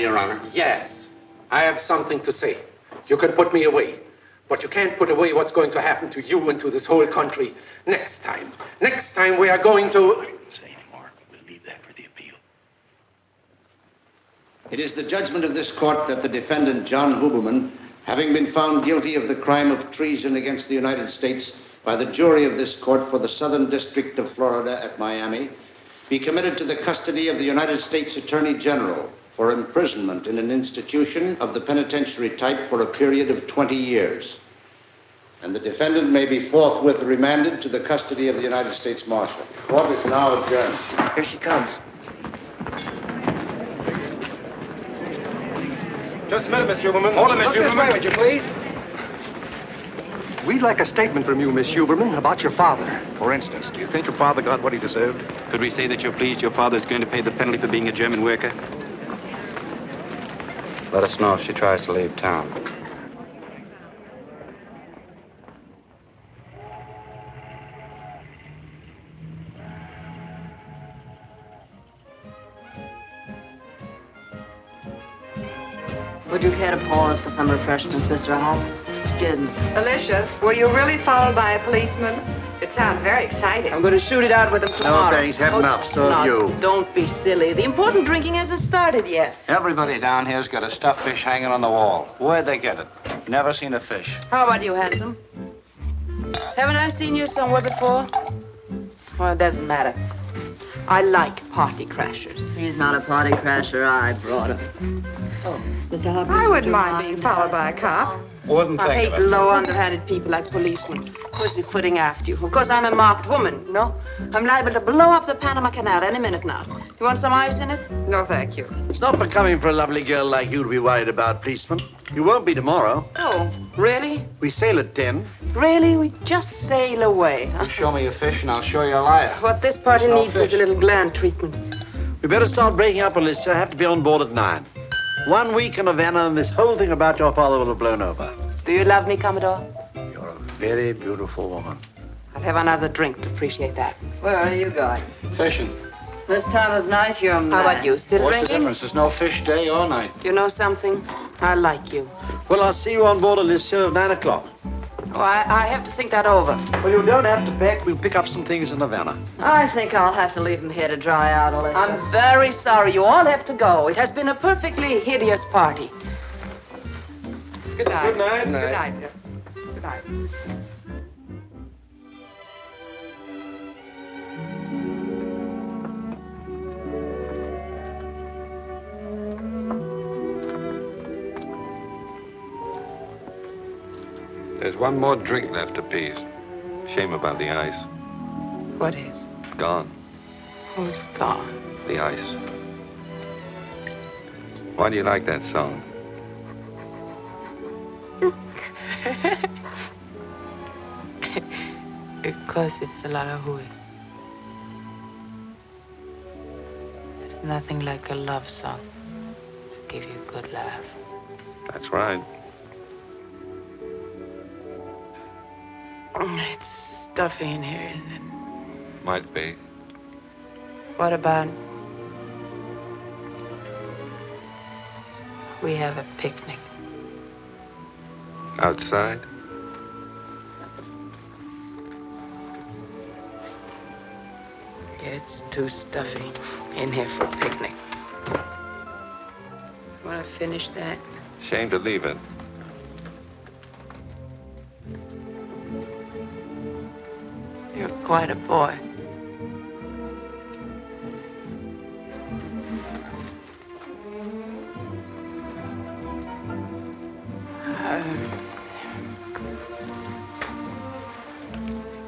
Your Honor. Yes, I have something to say. You can put me away, but you can't put away what's going to happen to you and to this whole country next time. Next time we are going to... I won't say anymore. We'll leave that for the appeal. It is the judgment of this court that the defendant, John Huberman, having been found guilty of the crime of treason against the United States by the jury of this court for the Southern District of Florida at Miami, be committed to the custody of the United States Attorney General for imprisonment in an institution of the penitentiary type for a period of 20 years. And the defendant may be forthwith remanded to the custody of the United States Marshal. Court is now adjourned. Here she comes. Just a minute, Miss Huberman. Hold it, Miss Huberman. This way, would you please? We'd like a statement from you, Miss Huberman, about your father. For instance, do you think your father got what he deserved? Could we say that you're pleased your father is going to pay the penalty for being a German worker? Let us know if she tries to leave town. Would you care to pause for some refreshments, Mr. Hopkins? Alicia, were you really followed by a policeman? It sounds very exciting. I'm going to shoot it out with him tomorrow. No, thanks. Had enough. So have you. Don't be silly. The important drinking hasn't started yet. Everybody down here's got a stuffed fish hanging on the wall. Where'd they get it? Never seen a fish. How about you, handsome? Haven't I seen you somewhere before? Well, it doesn't matter. I like party crashers. He's not a party crasher. I brought him. Oh, Mr. Hopkins. I wouldn't mind being followed by a cop. Wouldn't I think hate of it. low, underhanded people like policemen. Who's footing after you? Of course, I'm a marked woman, you know? I'm liable to blow up the Panama Canal any minute now. You want some ice in it? No, thank you. It's not becoming for a lovely girl like you to be worried about, policeman. You won't be tomorrow. Oh, really? We sail at 10. Really? We just sail away. You show me a fish and I'll show you a liar. What this party No needs fish. is a little gland treatment. We better start breaking up, Alicia. I have to be on board at 9. 1 week in Havana and this whole thing about your father will have blown over. Do you love me, Commodore? You're a very beautiful woman. I'll have another drink to appreciate that. Where are you going? Fishing. This time of night, you're mad. How about you? Still What's the drinking? difference? There's no fish day or night. Do you know something? I like you. Well, I'll see you on board, Alicia, at 9 o'clock. Oh, I have to think that over. Well, you don't have to pack. We'll pick up some things in Havana. I think I'll have to leave him here to dry out, Alicia. I'm very sorry. You all have to go. It has been a perfectly hideous party. Good night. Good night. Good night. Good night. There's one more drink left, appease. Shame about the ice. What is? Gone. Who's gone? The ice. Why do you like that song? Because it's a lot of hooey. There's nothing like a love song to give you a good laugh. That's right. It's stuffy in here, isn't it? Might be. What about we have a picnic? Outside? It's too stuffy in here for a picnic. Want to finish that? Shame to leave it. You're quite a boy.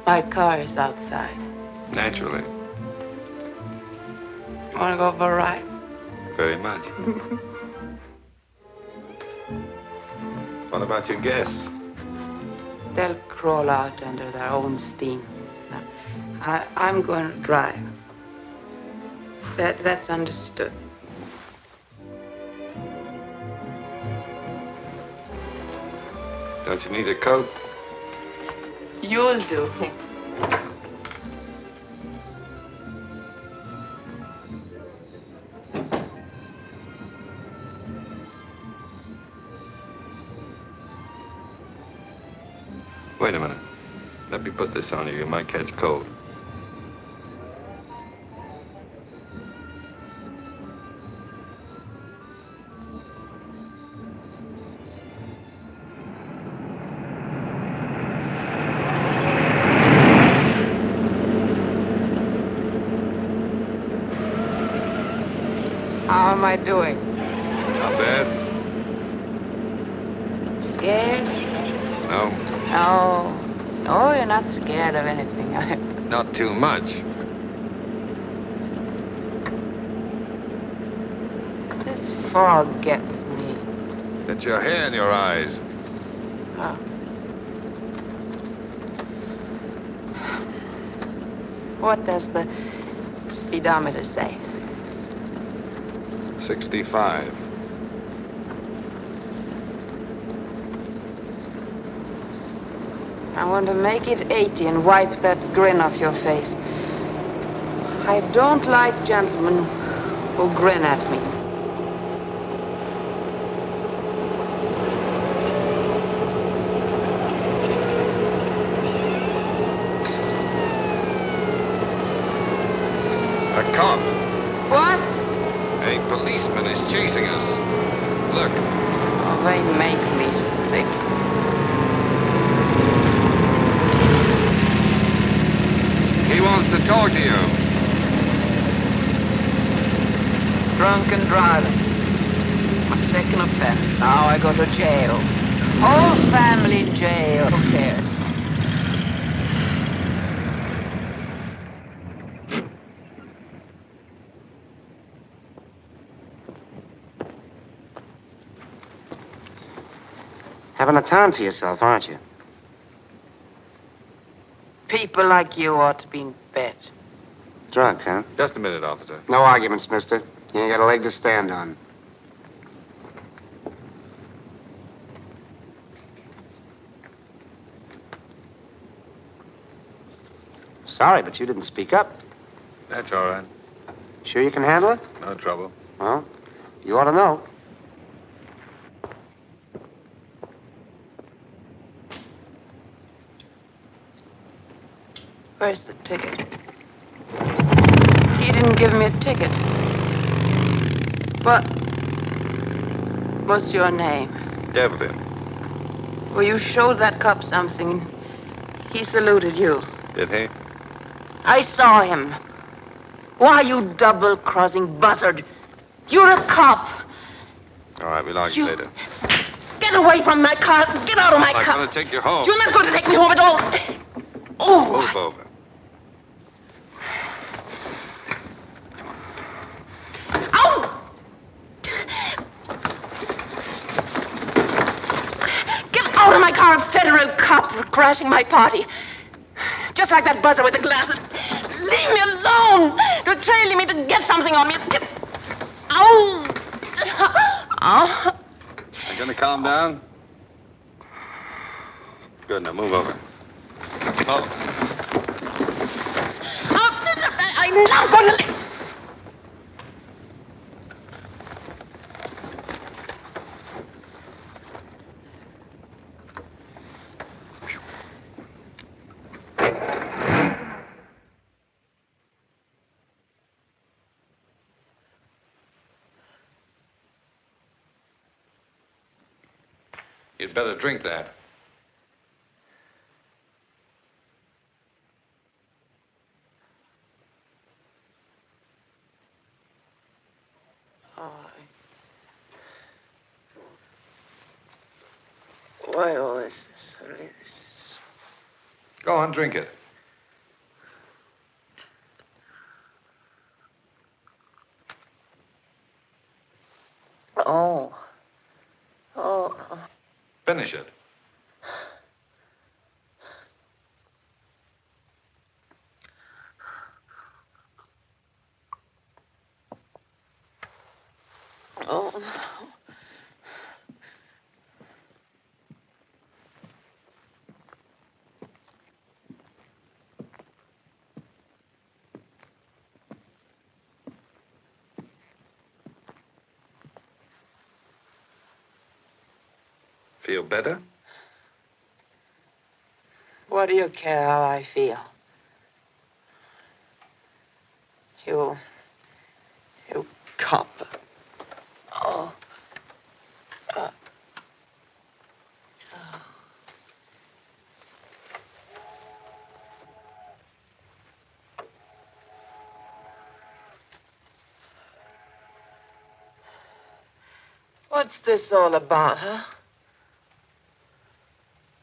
My car is outside. Naturally. Want to go for a ride? Very much. What about your guests? They'll crawl out under their own steam. I'm going to drive. That's understood. Don't you need a coat? You'll do. Wait a minute. Let me put this on you. You might catch cold. How am I doing? Not bad. Scared? No, No. No, you're not scared of anything. not too much. This fog gets me. Get your hair in your eyes. Oh. What does the speedometer say? 65. I want to make it 80 and wipe that grin off your face. I don't like gentlemen who grin at me. A cop. What? A policeman is chasing us. Look. Oh, they make me sick. He wants to talk to you. Drunk and driving. My second offense. Now I go to jail. Whole family in jail. Who cares? Having a time for yourself, aren't you? People like you ought to be in bed. Drunk, huh? Just a minute, officer. No arguments, mister. You ain't got a leg to stand on. Sorry, but you didn't speak up. That's all right. Sure you can handle it? No trouble. Well, you ought to know. Where's the ticket? He didn't give me a ticket. What's your name? Devlin. Well, you showed that cop something. He saluted you. Did he? I saw him. Why, you double-crossing buzzard? You're a cop. All right, we'll argue later. Get away from my car. Get out of my I'm car. going to take you home. You're not going to take me home at all. Oh. Move over. Ow! Get out of my car, federal cop, for crashing my party. Just like that buzzer with the glasses. Leave me alone. They're trailing me to get something on me. Ow! Ow! You going to calm down? Good, now move over. Oh. I'm not going to leave. You'd better drink that. Why all this? Go on, drink it. Oh. Finish it. Oh. Feel better? What do you care how I feel? You copper. Oh. What's this all about, huh?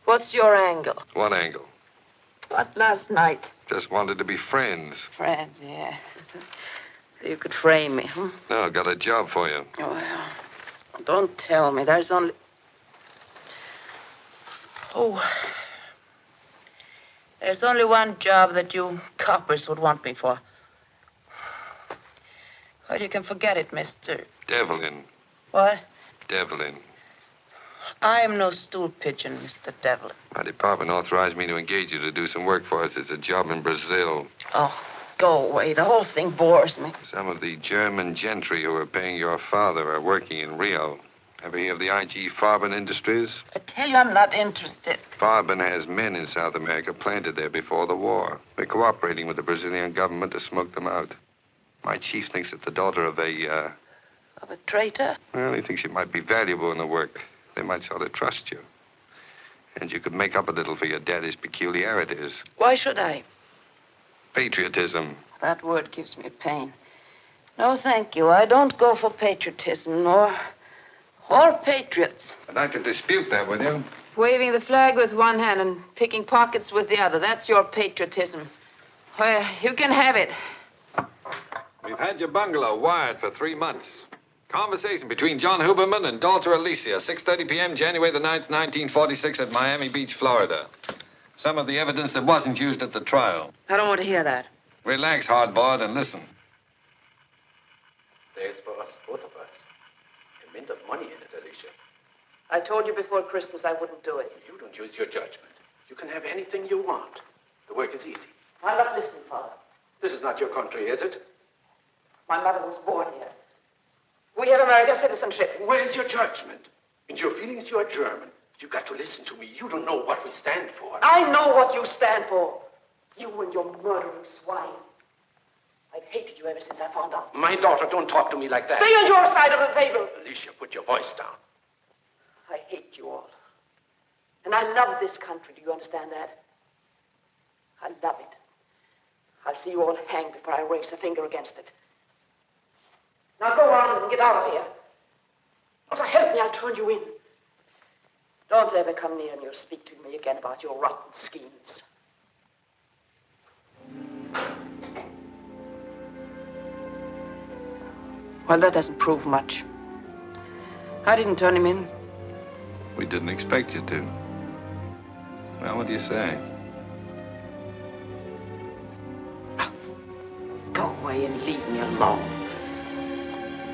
What's your angle? What angle? What, last night? Just wanted to be friends. Friends, yeah. So you could frame me, huh? No, got a job for you. Well, don't tell me. There's only... Oh. There's only one job that you coppers would want me for. Well, you can forget it, Mr. Devlin. What? Devlin. I am no stool pigeon, Mr. Devlin. My department authorized me to engage you to do some work for us. It's a job in Brazil. Oh, go away. The whole thing bores me. Some of the German gentry who are paying your father are working in Rio. Ever hear of the IG Farben Industries? I tell you, I'm not interested. Farben has men in South America planted there before the war. They're cooperating with the Brazilian government to smoke them out. My chief thinks that the daughter of a, Of a traitor? Well, he thinks you might be valuable in the work. They might sort of trust you. And you could make up a little for your daddy's peculiarities. Why should I? Patriotism. That word gives me pain. No, thank you. I don't go for patriotism, or patriots. I'd like to dispute that with you. Waving the flag with one hand and picking pockets with the other. That's your patriotism. Well, you can have it. We've had your bungalow wired for 3 months. Conversation between John Huberman and daughter Alicia, 6:30 p.m., January the 9th, 1946, at Miami Beach, Florida. Some of the evidence that wasn't used at the trial. I don't want to hear that. Relax, hardboiled, and listen. There's for us, both of us. A mint of money in it, Alicia. I told you before Christmas I wouldn't do it. You don't use your judgment. You can have anything you want. The work is easy. I'm not listening, Father. This is not your country, is it? My mother was born here. We have American citizenship. Where's your judgment? In your feelings, you are German. You've got to listen to me. You don't know what we stand for. I know what you stand for. You and your murdering swine. I've hated you ever since I found out. My daughter, don't talk to me like that. Stay on your side of the table. Alicia, put your voice down. I hate you all. And I love this country. Do you understand that? I love it. I'll see you all hanged before I raise a finger against it. Now go on and get out of here. Or so help me, I'll turn you in. Don't ever come near me or speak to me again about your rotten schemes. Well, that doesn't prove much. I didn't turn him in. We didn't expect you to. Well, what do you say? Go away and leave me alone.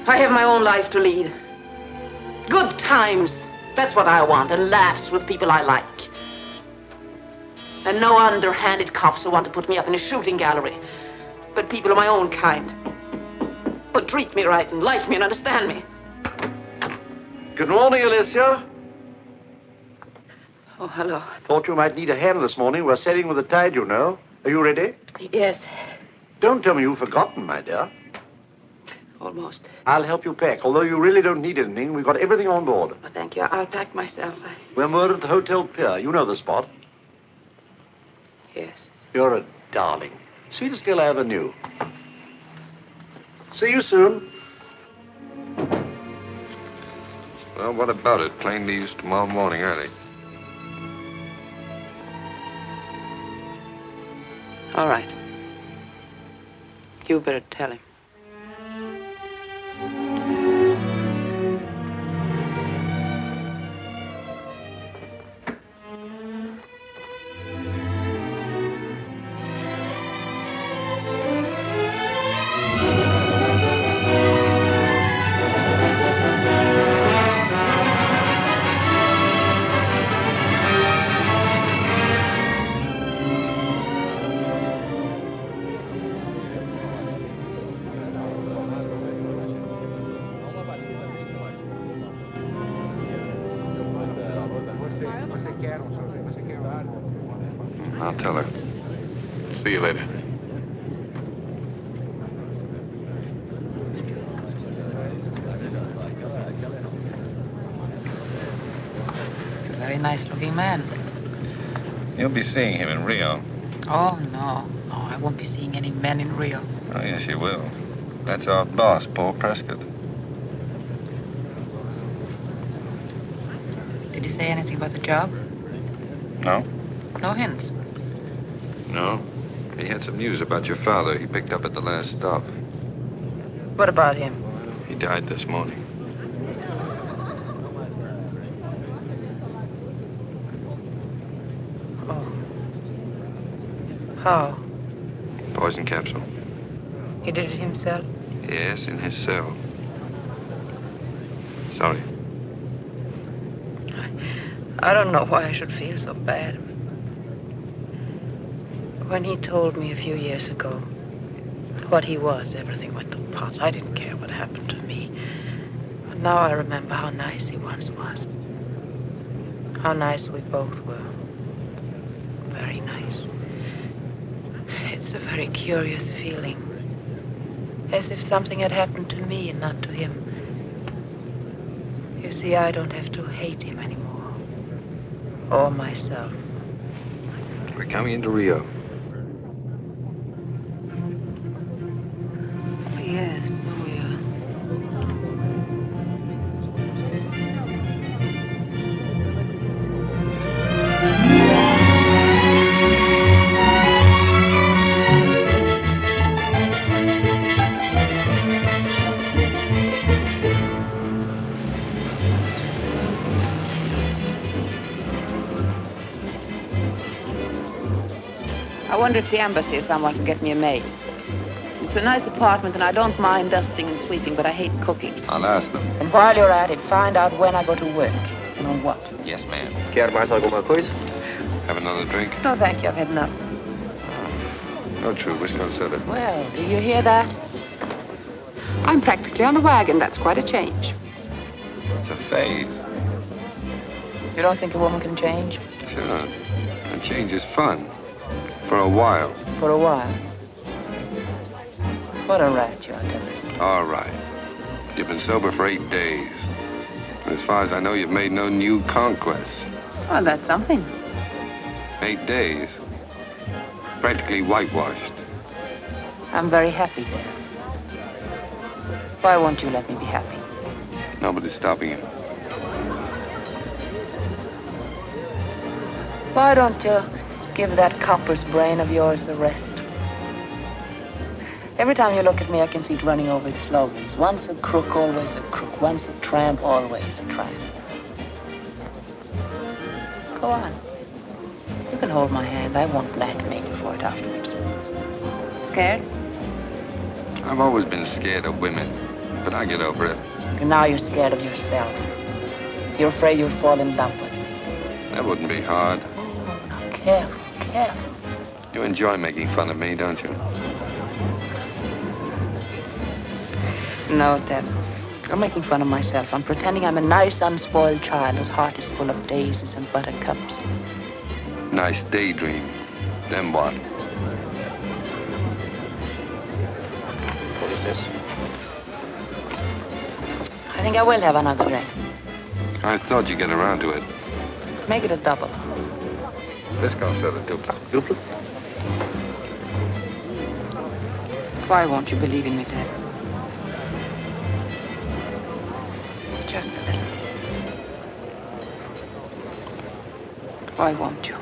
I have my own life to lead. Good times. That's what I want. And laughs with people I like. And no underhanded cops who want to put me up in a shooting gallery. But people of my own kind. Who treat me right and like me and understand me. Good morning, Alicia. Oh, hello. Thought you might need a hand this morning. We're sailing with the tide, you know. Are you ready? Yes, Don't tell me you've forgotten, my dear. almost. I'll help you pack. Although you really don't need anything, we've got everything on board. Oh, thank you. I'll pack myself. We're moored at the Hotel Pier. You know the spot. Yes. You're a darling. Sweetest girl I ever knew. See you soon. Well, what about it? Plane leaves tomorrow morning early. All right. You better tell him. I'll tell her. See you later. He's a very nice-looking man. You'll be seeing him in Rio. Oh, no. No, I won't be seeing any men in Rio. Oh, yes, you will. That's our boss, Paul Prescott. Did he say anything about the job? No? No hints. No. He had some news about your father he picked up at the last stop. What about him? He died this morning. Oh. How? Poison capsule. He did it himself? Yes, in his cell. Sorry. I don't know why I should feel so bad. When he told me a few years ago what he was, everything went to pot. I didn't care what happened to me. But now I remember how nice he once was. How nice we both were. Very nice. It's a very curious feeling. As if something had happened to me and not to him. You see, I don't have to hate him anymore. Or myself. We're coming into Rio. Yes, we are. I wonder if the embassy or someone can get me a maid. It's a nice apartment, and I don't mind dusting and sweeping, but I hate cooking. I'll ask them. And while you're at it, find out when I go to work and on what. Yes, ma'am. Quer mais alguma coisa? Have another drink? No, thank you. I've had enough. No, true. Whiskey soda. Well, do you hear that? I'm practically on the wagon. That's quite a change. It's a phase. You don't think a woman can change? Sure. And change is fun. For a while. For a while. What a rat you are, Devin. All right. You've been sober for 8 days. And as far as I know, you've made no new conquests. Well, that's something. 8 days. Practically whitewashed. I'm very happy there. Why won't you let me be happy? Nobody's stopping you. Why don't you give that copper's brain of yours a rest? Every time you look at me, I can see it running over its slogans. Once a crook, always a crook. Once a tramp, always a tramp. Go on. You can hold my hand. I won't blackmail you for it afterwards. Scared? I've always been scared of women, but I get over it. And now you're scared of yourself. You're afraid you'll fall in love with me. That wouldn't be hard. Oh, now careful, careful. You enjoy making fun of me, don't you? No, Deb. I'm making fun of myself. I'm pretending I'm a nice, unspoiled child whose heart is full of daisies and buttercups. Nice daydream. Then what? What is this? I think I will have another drink. I thought you'd get around to it. Make it a double. Whiskey soda, duplo. Duplo? Why won't you believe in me, Deb? Just a little. Why won't you?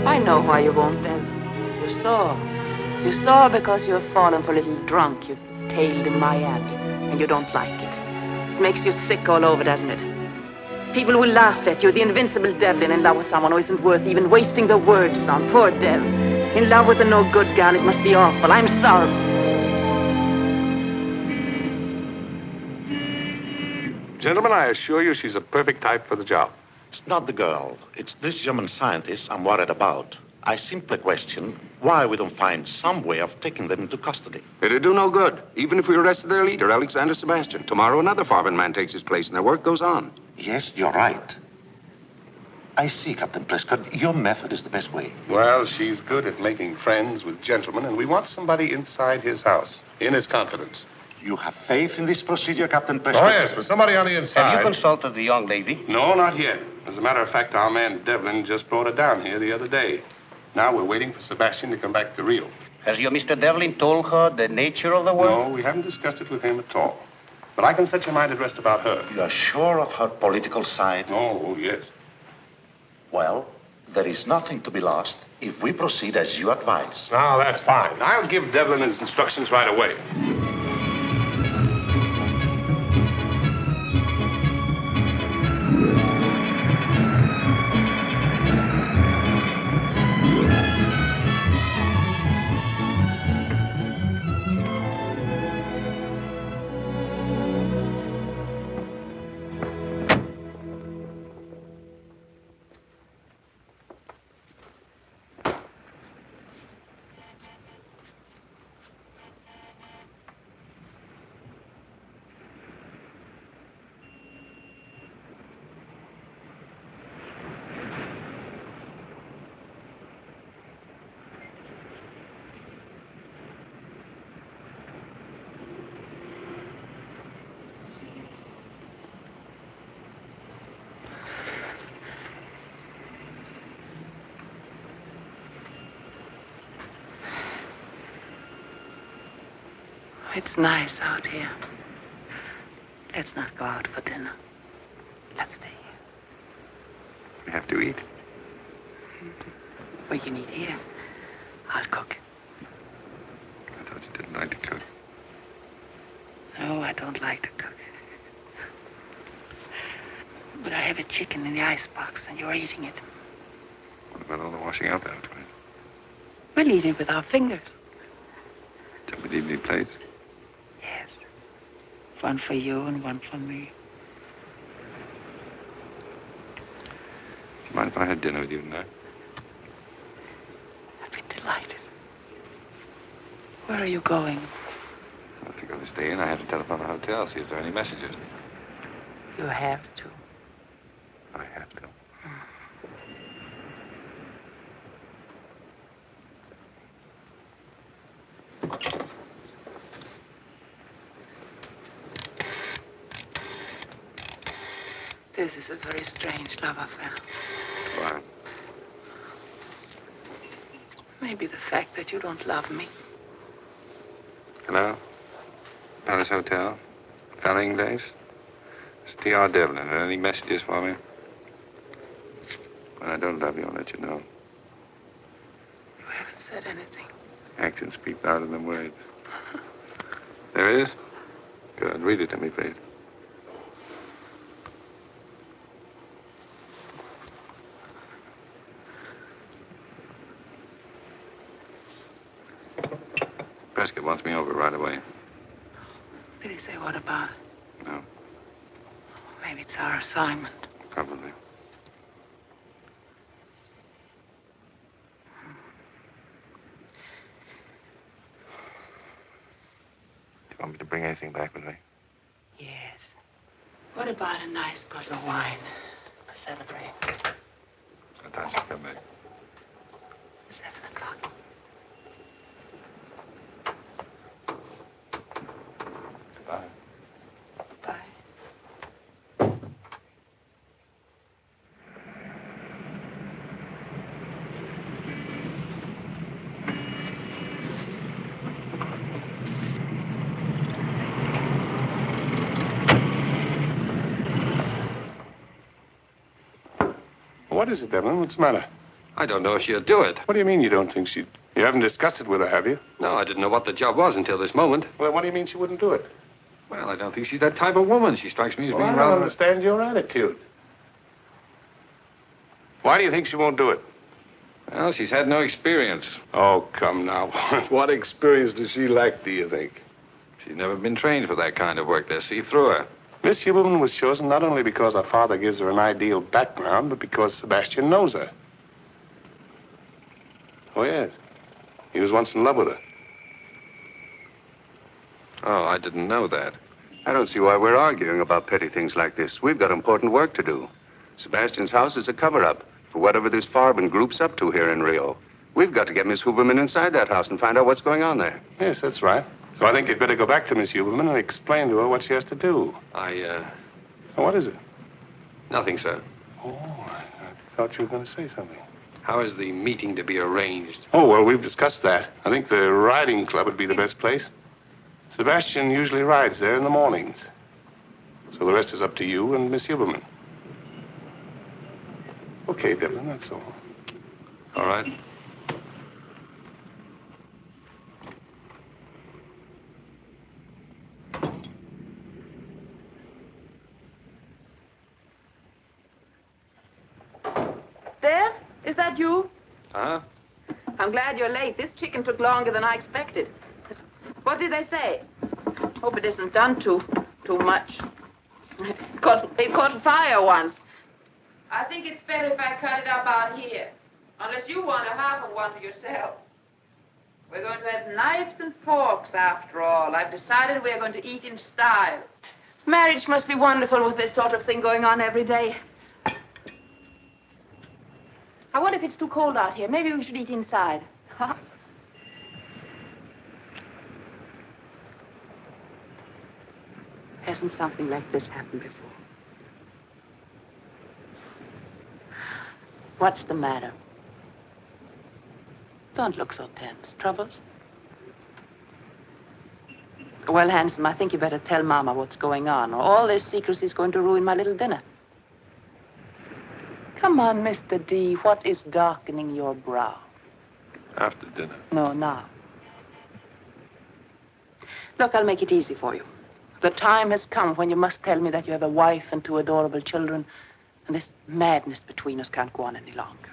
I know why you won't, Deb. You saw. You saw because you've fallen for a little drunk you tailed in Miami, and you don't like it. It makes you sick all over, doesn't it? People will laugh at you, the invincible Devlin in love with someone who isn't worth even wasting the words on. Poor Dev. In love with a no-good gal, it must be awful. I'm sorry. Gentlemen, I assure you she's a perfect type for the job. It's not the girl. It's this German scientist I'm worried about. I simply question why we don't find some way of taking them into custody. It'd do no good. Even if we arrested their leader, Alexander Sebastian. Tomorrow, another foreign man takes his place, and their work goes on. Yes, you're right. I see, Captain Prescott. Your method is the best way. Well, she's good at making friends with gentlemen, and we want somebody inside his house, in his confidence. You have faith in this procedure, Captain Prescott? Oh, yes, but somebody on the inside. Have you consulted the young lady? No, not yet. As a matter of fact, our man Devlin just brought her down here the other day. Now we're waiting for Sebastian to come back to Rio. Has your Mr. Devlin told her the nature of the work? No, we haven't discussed it with him at all. But I can set your mind at rest about her. You are sure of her political side? Oh, yes. Well, there is nothing to be lost if we proceed as you advise. Now, that's fine. I'll give Devlin his instructions right away. It's nice out here. Let's not go out for dinner. Let's stay here. We have to eat. Well, you can eat here. I'll cook. I thought you didn't like to cook. No, I don't like to cook. But I have a chicken in the icebox, and you're eating it. What about all the washing up afterwards? We'll eat it with our fingers. Don't we need any plates? Yes. One for you and one for me. Do you mind if I had dinner with you tonight? I'd be delighted. Where are you going? I think I'll stay in. I have to telephone the hotel, see if there are any messages. You have to. I have to. This is a very strange love affair. Why? Maybe the fact that you don't love me. Hello? Palace Hotel? Felling Place? It's T.R. Devlin. Any messages for me? When I don't love you, I'll let you know. You haven't said anything. Actions speak louder than words. There is? Good. Read it to me, please. Prescott wants me over right away. Did he say what about it? No, Maybe it's our assignment. probably. Do you want me to bring anything back with me? Yes. What about a nice bottle of wine to celebrate? What time should I come back? 7 o'clock. Goodbye. Bye. What is it, Devlin? What's the matter? I don't know if she'll do it. What do you mean you don't think she'd... You haven't discussed it with her, have you? No, I didn't know what the job was until this moment. Well, what do you mean she wouldn't do it? Well, I don't think she's that type of woman. She strikes me as Well, I being don't rather... understand your attitude. Why do you think she won't do it? Well, she's had no experience. Oh, come now. What experience does she lack, do you think? She's never been trained for that kind of work. They'll see through her. Miss Huberman was chosen not only because her father gives her an ideal background, but because Sebastian knows her. Oh, yes. He was once in love with her. Oh, I didn't know that. I don't see why we're arguing about petty things like this. We've got important work to do. Sebastian's house is a cover-up for whatever this Farben group's up to here in Rio. We've got to get Miss Huberman inside that house and find out what's going on there. Yes, that's right. So I think you'd better go back to Miss Huberman and explain to her what she has to do. I, Oh, what is it? Nothing, sir. Oh, I thought you were going to say something. How is the meeting to be arranged? Oh, well, we've discussed that. I think the riding club would be the best place. Sebastian usually rides there in the mornings. So the rest is up to you and Miss Huberman. Okay, Devlin, that's all. All right. There? Is that you? Huh? I'm glad you're late. This chicken took longer than I expected. What did they say? Hope it isn't done too much. They caught fire once. I think it's better if I cut it up out here. Unless you want a half of one for yourself. We're going to have knives and forks after all. I've decided we're going to eat in style. Marriage must be wonderful with this sort of thing going on every day. I wonder if it's too cold out here. Maybe we should eat inside. Huh? Hasn't something like this happened before? What's the matter? Don't look so tense. Troubles? Well, handsome, I think you better tell Mama what's going on, or all this secrecy is going to ruin my little dinner. Come on, Mr. D. What is darkening your brow? After dinner. No, now. Look, I'll make it easy for you. The time has come when you must tell me that you have a wife and 2 adorable children, and this madness between us can't go on any longer.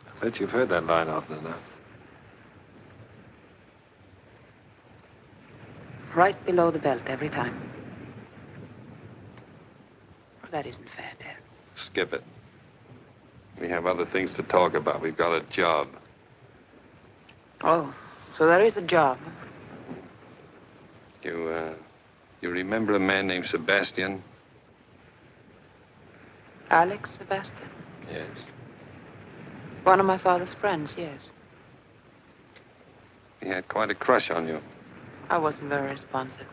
I bet you've heard that line often enough. Right below the belt every time. Well, that isn't fair, Dad. Skip it. We have other things to talk about. We've got a job. Oh, so there is a job. You remember a man named Sebastian? Alex Sebastian? Yes. One of my father's friends, yes. He had quite a crush on you. I wasn't very responsive.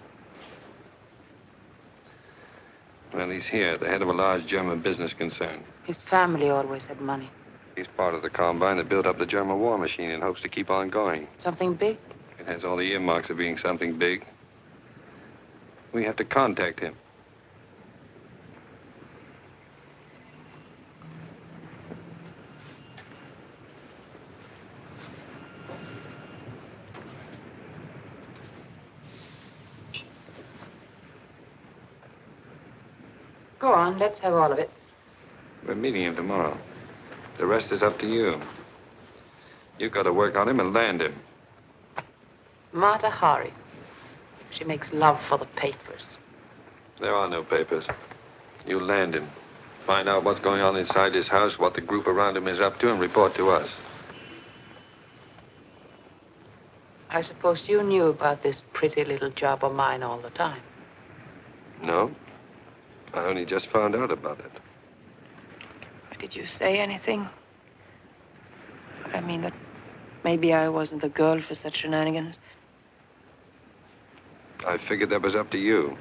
Well, he's here, the head of a large German business concern. His family always had money. He's part of the combine that built up the German war machine and hopes to keep on going. Something big? It has all the earmarks of being something big. We have to contact him. Go on, let's have all of it. We're meeting him tomorrow. The rest is up to you. You've got to work on him and land him. Mata Hari. She makes love for the papers. There are no papers. You land him. Find out what's going on inside his house, what the group around him is up to, and report to us. I suppose you knew about this pretty little job of mine all the time. No. I only just found out about it. Did you say anything? I mean that maybe I wasn't the girl for such shenanigans. I figured that was up to you,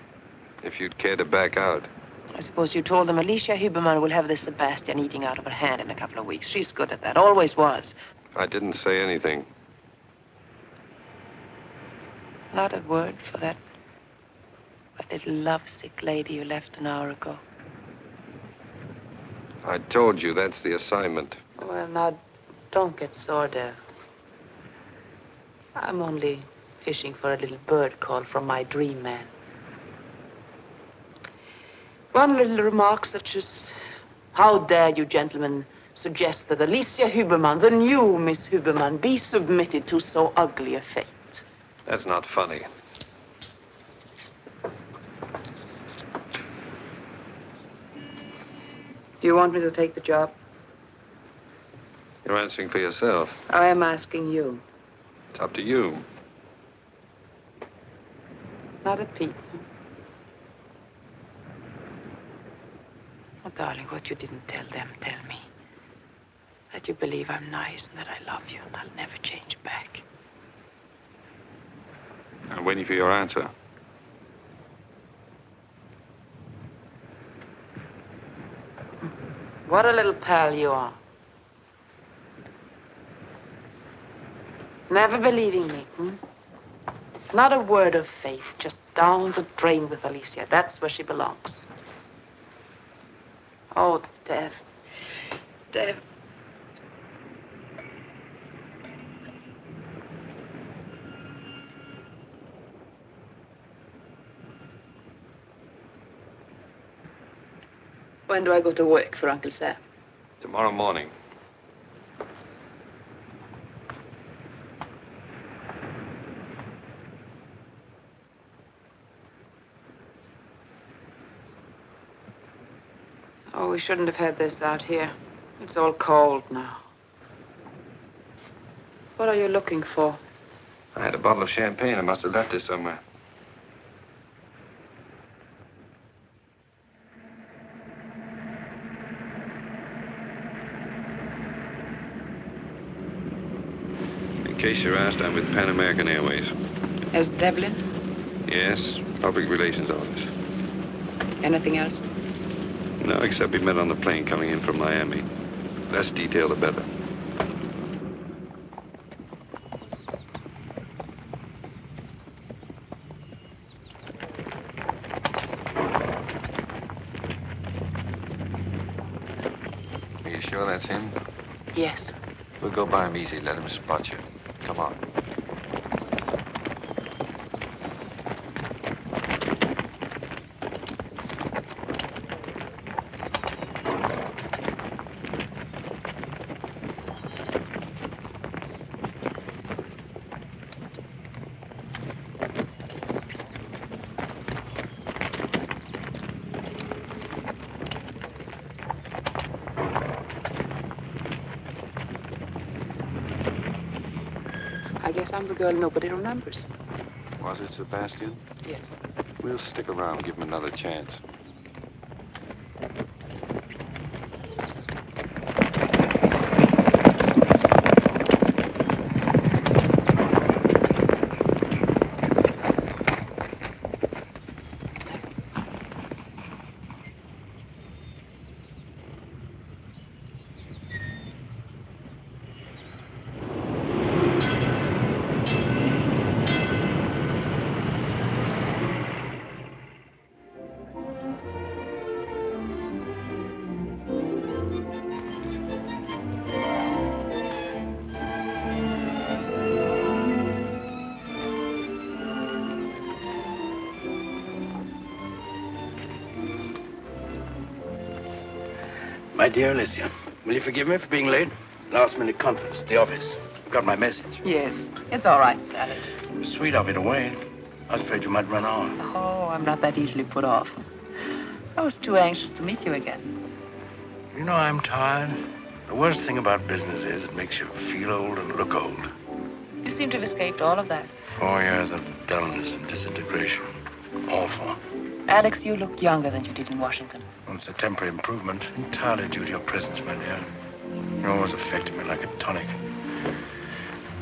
if you'd care to back out. I suppose you told them Alicia Huberman will have this Sebastian eating out of her hand in a couple of weeks. She's good at that, always was. I didn't say anything. Not a word for that little lovesick lady you left an hour ago. I told you that's the assignment. Well, now, don't get sore, dear. I'm only fishing for a little bird call from my dream man. One little remark such as, how dare you gentlemen suggest that Alicia Huberman, the new Miss Huberman, be submitted to so ugly a fate? That's not funny. Do you want me to take the job? You're answering for yourself. I am asking you. It's up to you. Not a peep. Oh, darling, what you didn't tell them, tell me. That you believe I'm nice and that I love you and I'll never change back. I'm waiting for your answer. What a little pal you are. Never believing me, Not a word of faith, just down the drain with Alicia. That's where she belongs. Oh, Dev. Dev. When do I go to work for Uncle Sam? Tomorrow morning. Oh, we shouldn't have had this out here. It's all cold now. What are you looking for? I had a bottle of champagne. I must have left it somewhere. In case you're asked, I'm with Pan American Airways. As Devlin? Yes, public relations office. Anything else? No, except we met on the plane coming in from Miami. Less detail, the better. Are you sure that's him? Yes. We'll go by him easy. Let him spot you. Come on. I guess I'm the girl nobody remembers. Was it Sebastian? Yes. We'll stick around, give him another chance. My dear Alicia, will you forgive me for being late? Last-minute conference at the office. Got my message. Yes. It's all right, Alex. It was sweet of you to wait. I was afraid you might run on. Oh, I'm not that easily put off. I was too anxious to meet you again. You know, I'm tired. The worst thing about business is it makes you feel old and look old. You seem to have escaped all of that. 4 years of dullness and disintegration. Awful. Alex, you look younger than you did in Washington. Well, it's a temporary improvement, entirely due to your presence, my dear. You always affected me like a tonic.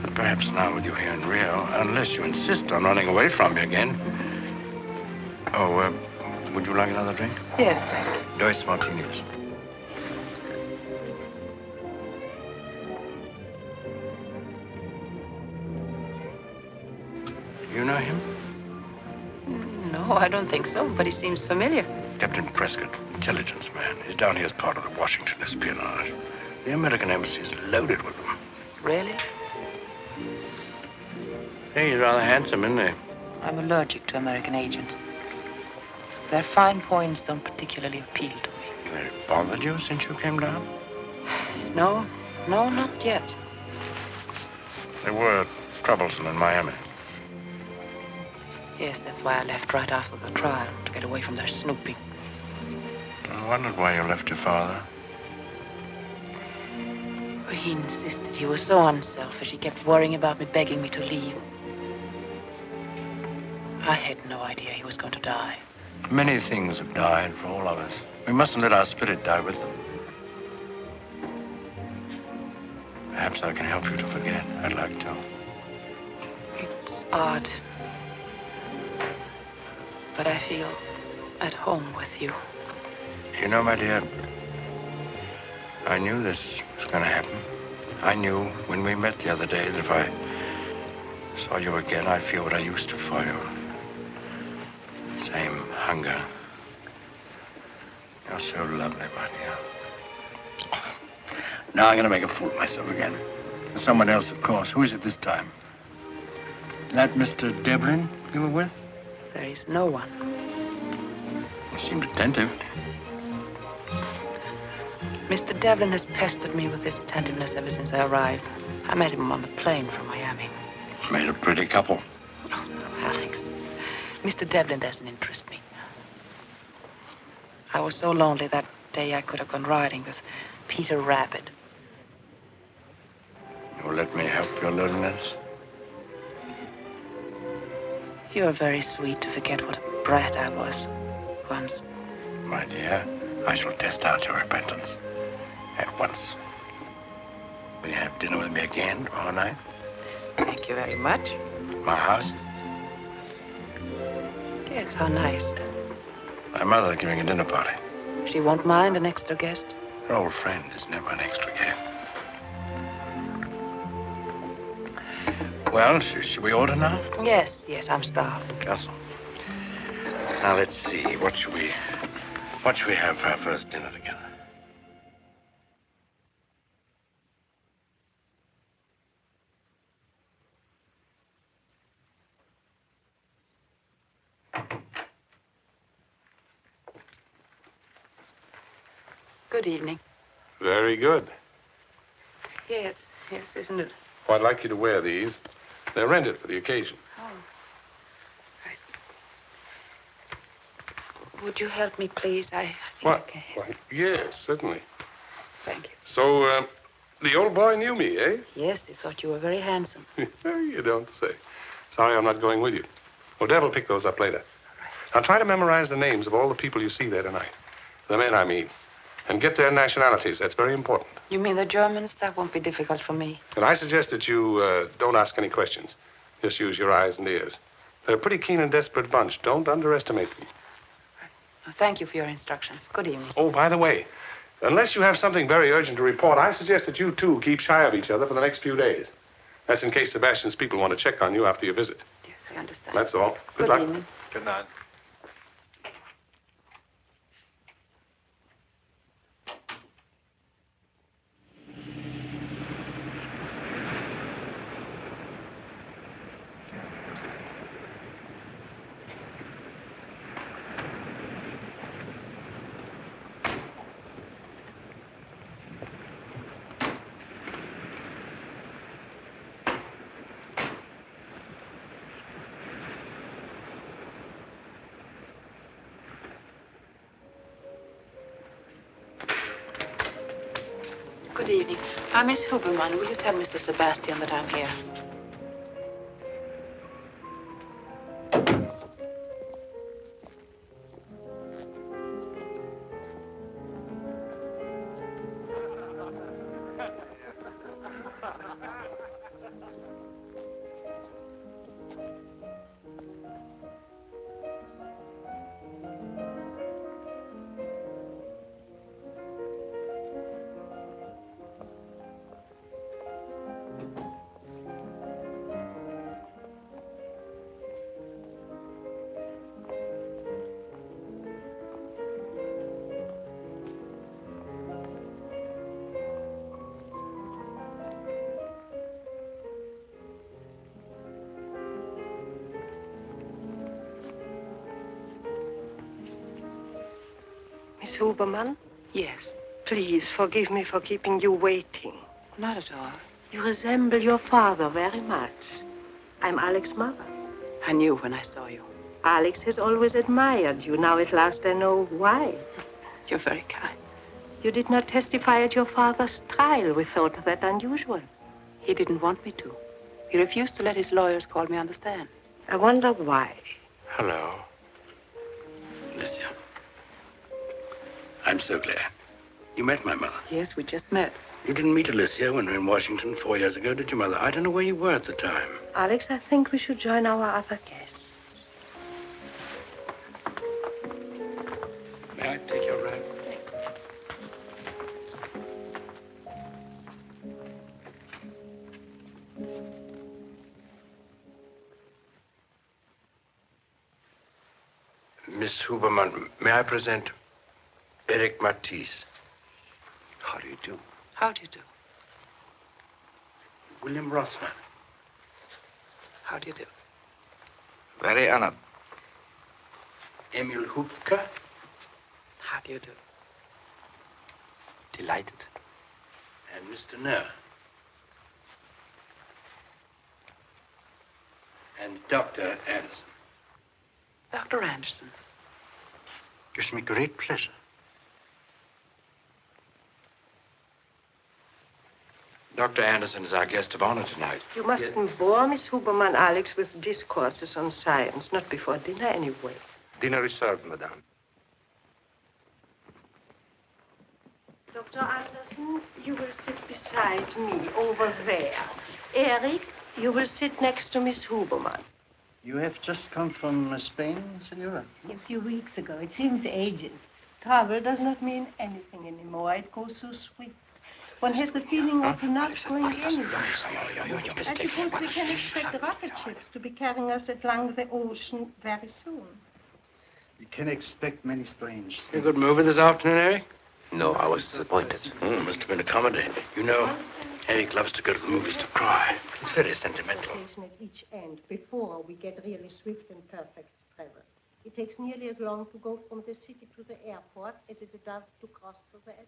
But perhaps now with you here in Rio, unless you insist on running away from me again. Oh, would you like another drink? Yes, thank you. Dos martinis. You know him? No, I don't think so, but he seems familiar. Captain Prescott, intelligence man. He's down here as part of the Washington espionage. The American embassy is loaded with them. Really? Hey, he's rather handsome, isn't he? I'm allergic to American agents. Their fine points don't particularly appeal to me. They bothered you since you came down? No, not yet. They were troublesome in Miami. Yes, that's why I left right after the trial, to get away from their snooping. I wondered why you left your father. But he insisted. He was so unselfish. He kept worrying about me, begging me to leave. I had no idea he was going to die. Many things have died for all of us. We mustn't let our spirit die with them. Perhaps I can help you to forget. I'd like to. It's odd. But I feel at home with you. You know, my dear, I knew this was going to happen. I knew when we met the other day that if I saw you again, I'd feel what I used to for you. Same hunger. You're so lovely, my dear. Now I'm going to make a fool of myself again. Someone else, of course. Who is it this time? That Mr. Devlin you were with? There is no one. You seemed attentive. Mr. Devlin has pestered me with this attentiveness ever since I arrived. I met him on the plane from Miami. Made a pretty couple. Oh, no, Alex. Mr. Devlin doesn't interest me. I was so lonely that day I could have gone riding with Peter Rabbit. You'll let me help your loneliness? You're very sweet to forget what a brat I was once. My dear, I shall test out your repentance. At once. Will you have dinner with me again tomorrow night? Thank you very much. My house? Yes, how nice. My mother's giving a dinner party. She won't mind an extra guest? Her old friend is never an extra guest. Well, should we order now? Yes, I'm starved. Castle. Now, let's see. What should we have for our first dinner together? Good evening. Very good. Yes, isn't it? Well, I'd like you to wear these. They're rented for the occasion. Oh. Right. Would you help me, please? I think What? I can. Why, yes, certainly. Thank you. So, the old boy knew me, eh? Yes, he thought you were very handsome. You don't say. Sorry I'm not going with you. Odette will pick those up later. Now, try to memorize the names of all the people you see there tonight. The men, I mean. And get their nationalities. That's very important. You mean the Germans? That won't be difficult for me. And I suggest that you don't ask any questions. Just use your eyes and ears. They're a pretty keen and desperate bunch. Don't underestimate them. Well, thank you for your instructions. Good evening. Oh, by the way, unless you have something very urgent to report, I suggest that you two keep shy of each other for the next few days. That's in case Sebastian's people want to check on you after your visit. Yes, I understand. That's all. Good luck. Evening. Good night. Good evening. I'm Miss Huberman. Will you tell Mr. Sebastian that I'm here? Miss Huberman? Yes. Please forgive me for keeping you waiting. Not at all. You resemble your father very much. I'm Alex's mother. I knew when I saw you. Alex has always admired you. Now at last I know why. You're very kind. You did not testify at your father's trial. We thought that unusual. He didn't want me to. He refused to let his lawyers call me on the stand. I wonder why. Hello. Alicia. I'm so glad. You met my mother. Yes, we just met. You didn't meet Alicia when we were in Washington 4 years ago, did you, Mother? I don't know where you were at the time. Alex, I think we should join our other guests. May I take your wrap? Miss Huberman, may I present Eric Matisse? How do you do? How do you do? William Rossman. How do you do? Very honored. Emil Hupke. How do you do? Delighted. And Mr. Nair. And Dr. Anderson. Dr. Anderson. Gives me great pleasure. Dr. Anderson is our guest of honor tonight. You mustn't bore Miss Huberman, Alex, with discourses on science. Not before dinner, anyway. Dinner is served, madame. Dr. Anderson, you will sit beside me over there. Eric, you will sit next to Miss Huberman. You have just come from Spain, Senora? A few weeks ago. It seems ages. Travel does not mean anything anymore. It goes so swift. One has the feeling of not going anywhere. I suppose we can expect rocket ships to be carrying us along the ocean very soon. We can expect many strange things. You good movie this afternoon, Eric? No, I was disappointed. Must have been a comedy. You know, Eric loves to go to the movies to cry. It's very sentimental. Station at each end before we get really swift and perfect travel. It takes nearly as long to go from the city to the airport as it does to cross the Atlantic.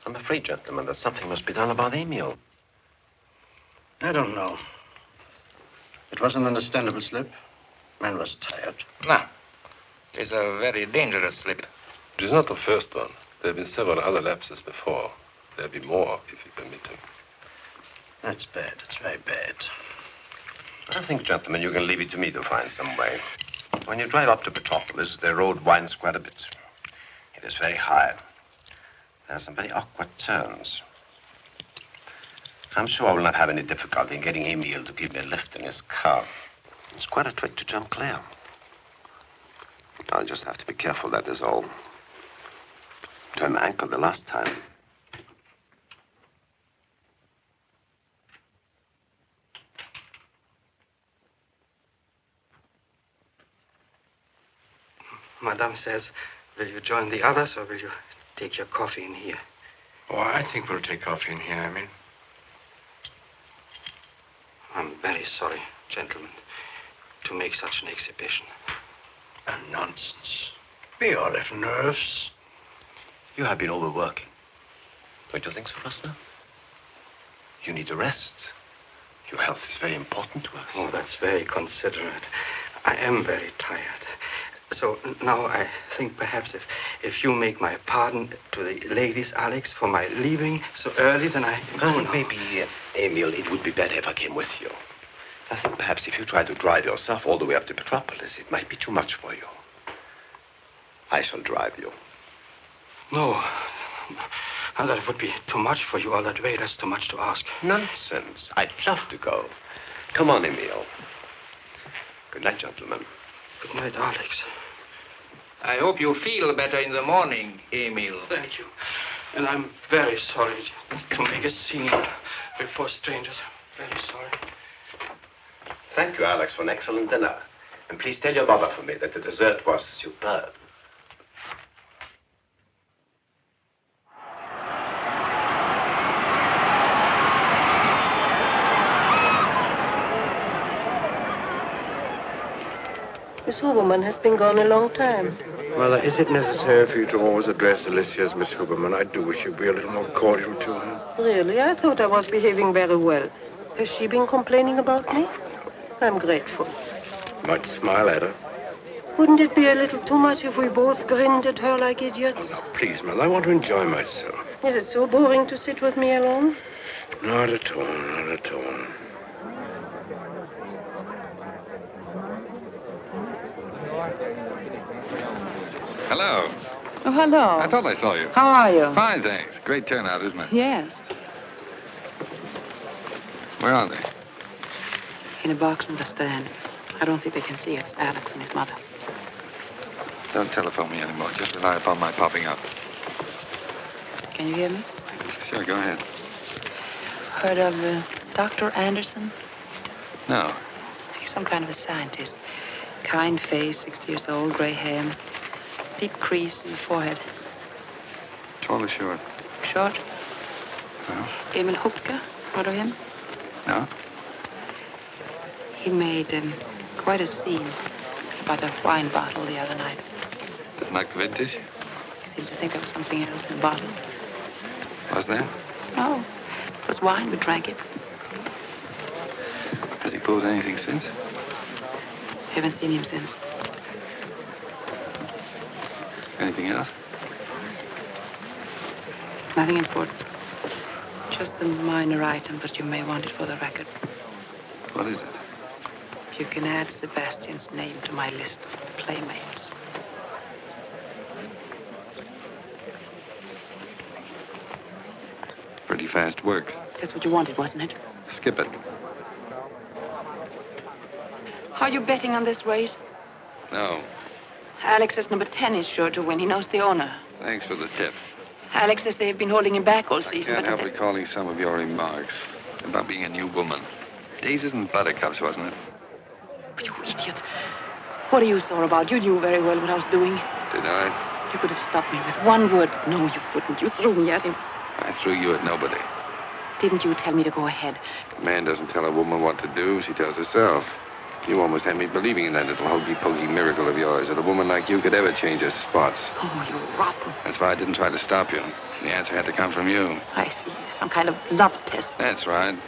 I'm afraid, gentlemen, that something must be done about Emil. I don't know. It was an understandable slip. Man was tired. No. It's a very dangerous slip. It is not the first one. There have been several other lapses before. There'll be more, if you permit him. That's bad. It's very bad. I think, gentlemen, you can leave it to me to find some way. When you drive up to Petropolis, the road winds quite a bit. It is very high. There are some very awkward turns. I'm sure I will not have any difficulty in getting Emil to give me a lift in his car. It's quite a trick to jump clear. I'll just have to be careful, that is all. Turned my ankle the last time. Madame says, will you join the others or will you take your coffee in here? Oh, I think we'll take coffee in here, I mean. I'm very sorry, gentlemen, to make such an exhibition. Nonsense. We all have nerves. You have been overworking. Don't you think so, Rosner? You need a rest. Your health is very important to us. Oh, that's very considerate. I am very tired. So now I think perhaps if you make my pardon to the ladies, Alex, for my leaving so early, then I think maybe, Emil, it would be better if I came with you. I think perhaps if you try to drive yourself all the way up to Petropolis, it might be too much for you. I shall drive you. No. And that would be too much for you all that way. That's too much to ask. Nonsense. I'd love to go. Come on, Emil. Good night, gentlemen. Good night, Alex. I hope you feel better in the morning, Emil. Thank you. And I'm very sorry to make a scene before strangers. Very sorry. Thank you, Alex, for an excellent dinner. And please tell your mother for me that the dessert was superb. Miss Huberman has been gone a long time. Mother, is it necessary for you to always address Alicia as Miss Huberman? I do wish you'd be a little more cordial to her. Really? I thought I was behaving very well. Has she been complaining about me? I'm grateful. Might smile at her. Wouldn't it be a little too much if we both grinned at her like idiots? Oh, please, Mother, I want to enjoy myself. Is it so boring to sit with me alone? Not at all, not at all. Hello. Oh, hello. I thought I saw you. How are you? Fine, thanks. Great turnout, isn't it? Yes. Where are they? In a box in the stand. I don't think they can see us, Alex and his mother. Don't telephone me anymore. Just rely upon my popping up. Can you hear me? Sure, go ahead. Heard of Dr. Anderson? No. He's some kind of a scientist. Kind face, 60 years old, gray hair. Deep crease in the forehead. Tall or short? Short. No. Emil Hupke. Heard of him? No? He made quite a scene about a wine bottle the other night. Like vintage? He seemed to think there was something else in the bottle. Was there? No. It was wine. We drank it. Has he pulled anything since? Haven't seen him since. Anything else? Nothing important. Just a minor item, but you may want it for the record. What is it? You can add Sebastian's name to my list of playmates. Pretty fast work. That's what you wanted, wasn't it? Skip it. Are you betting on this race? No. Alex says number 10 is sure to win. He knows the owner. Thanks for the tip. Alex says they've been holding him back all season. I can't but help recalling some of your remarks about being a new woman. Daisies and buttercups, wasn't it? You idiot. What are you sore about? You knew very well what I was doing. Did I? You could have stopped me with one word, but no, you couldn't. You threw me at him. I threw you at nobody. Didn't you tell me to go ahead? A man doesn't tell a woman what to do. She tells herself. You almost had me believing in that little hokey-pokey miracle of yours, that a woman like you could ever change her spots. Oh, you rotten. That's why I didn't try to stop you. The answer had to come from you. I see. Some kind of love test. That's right.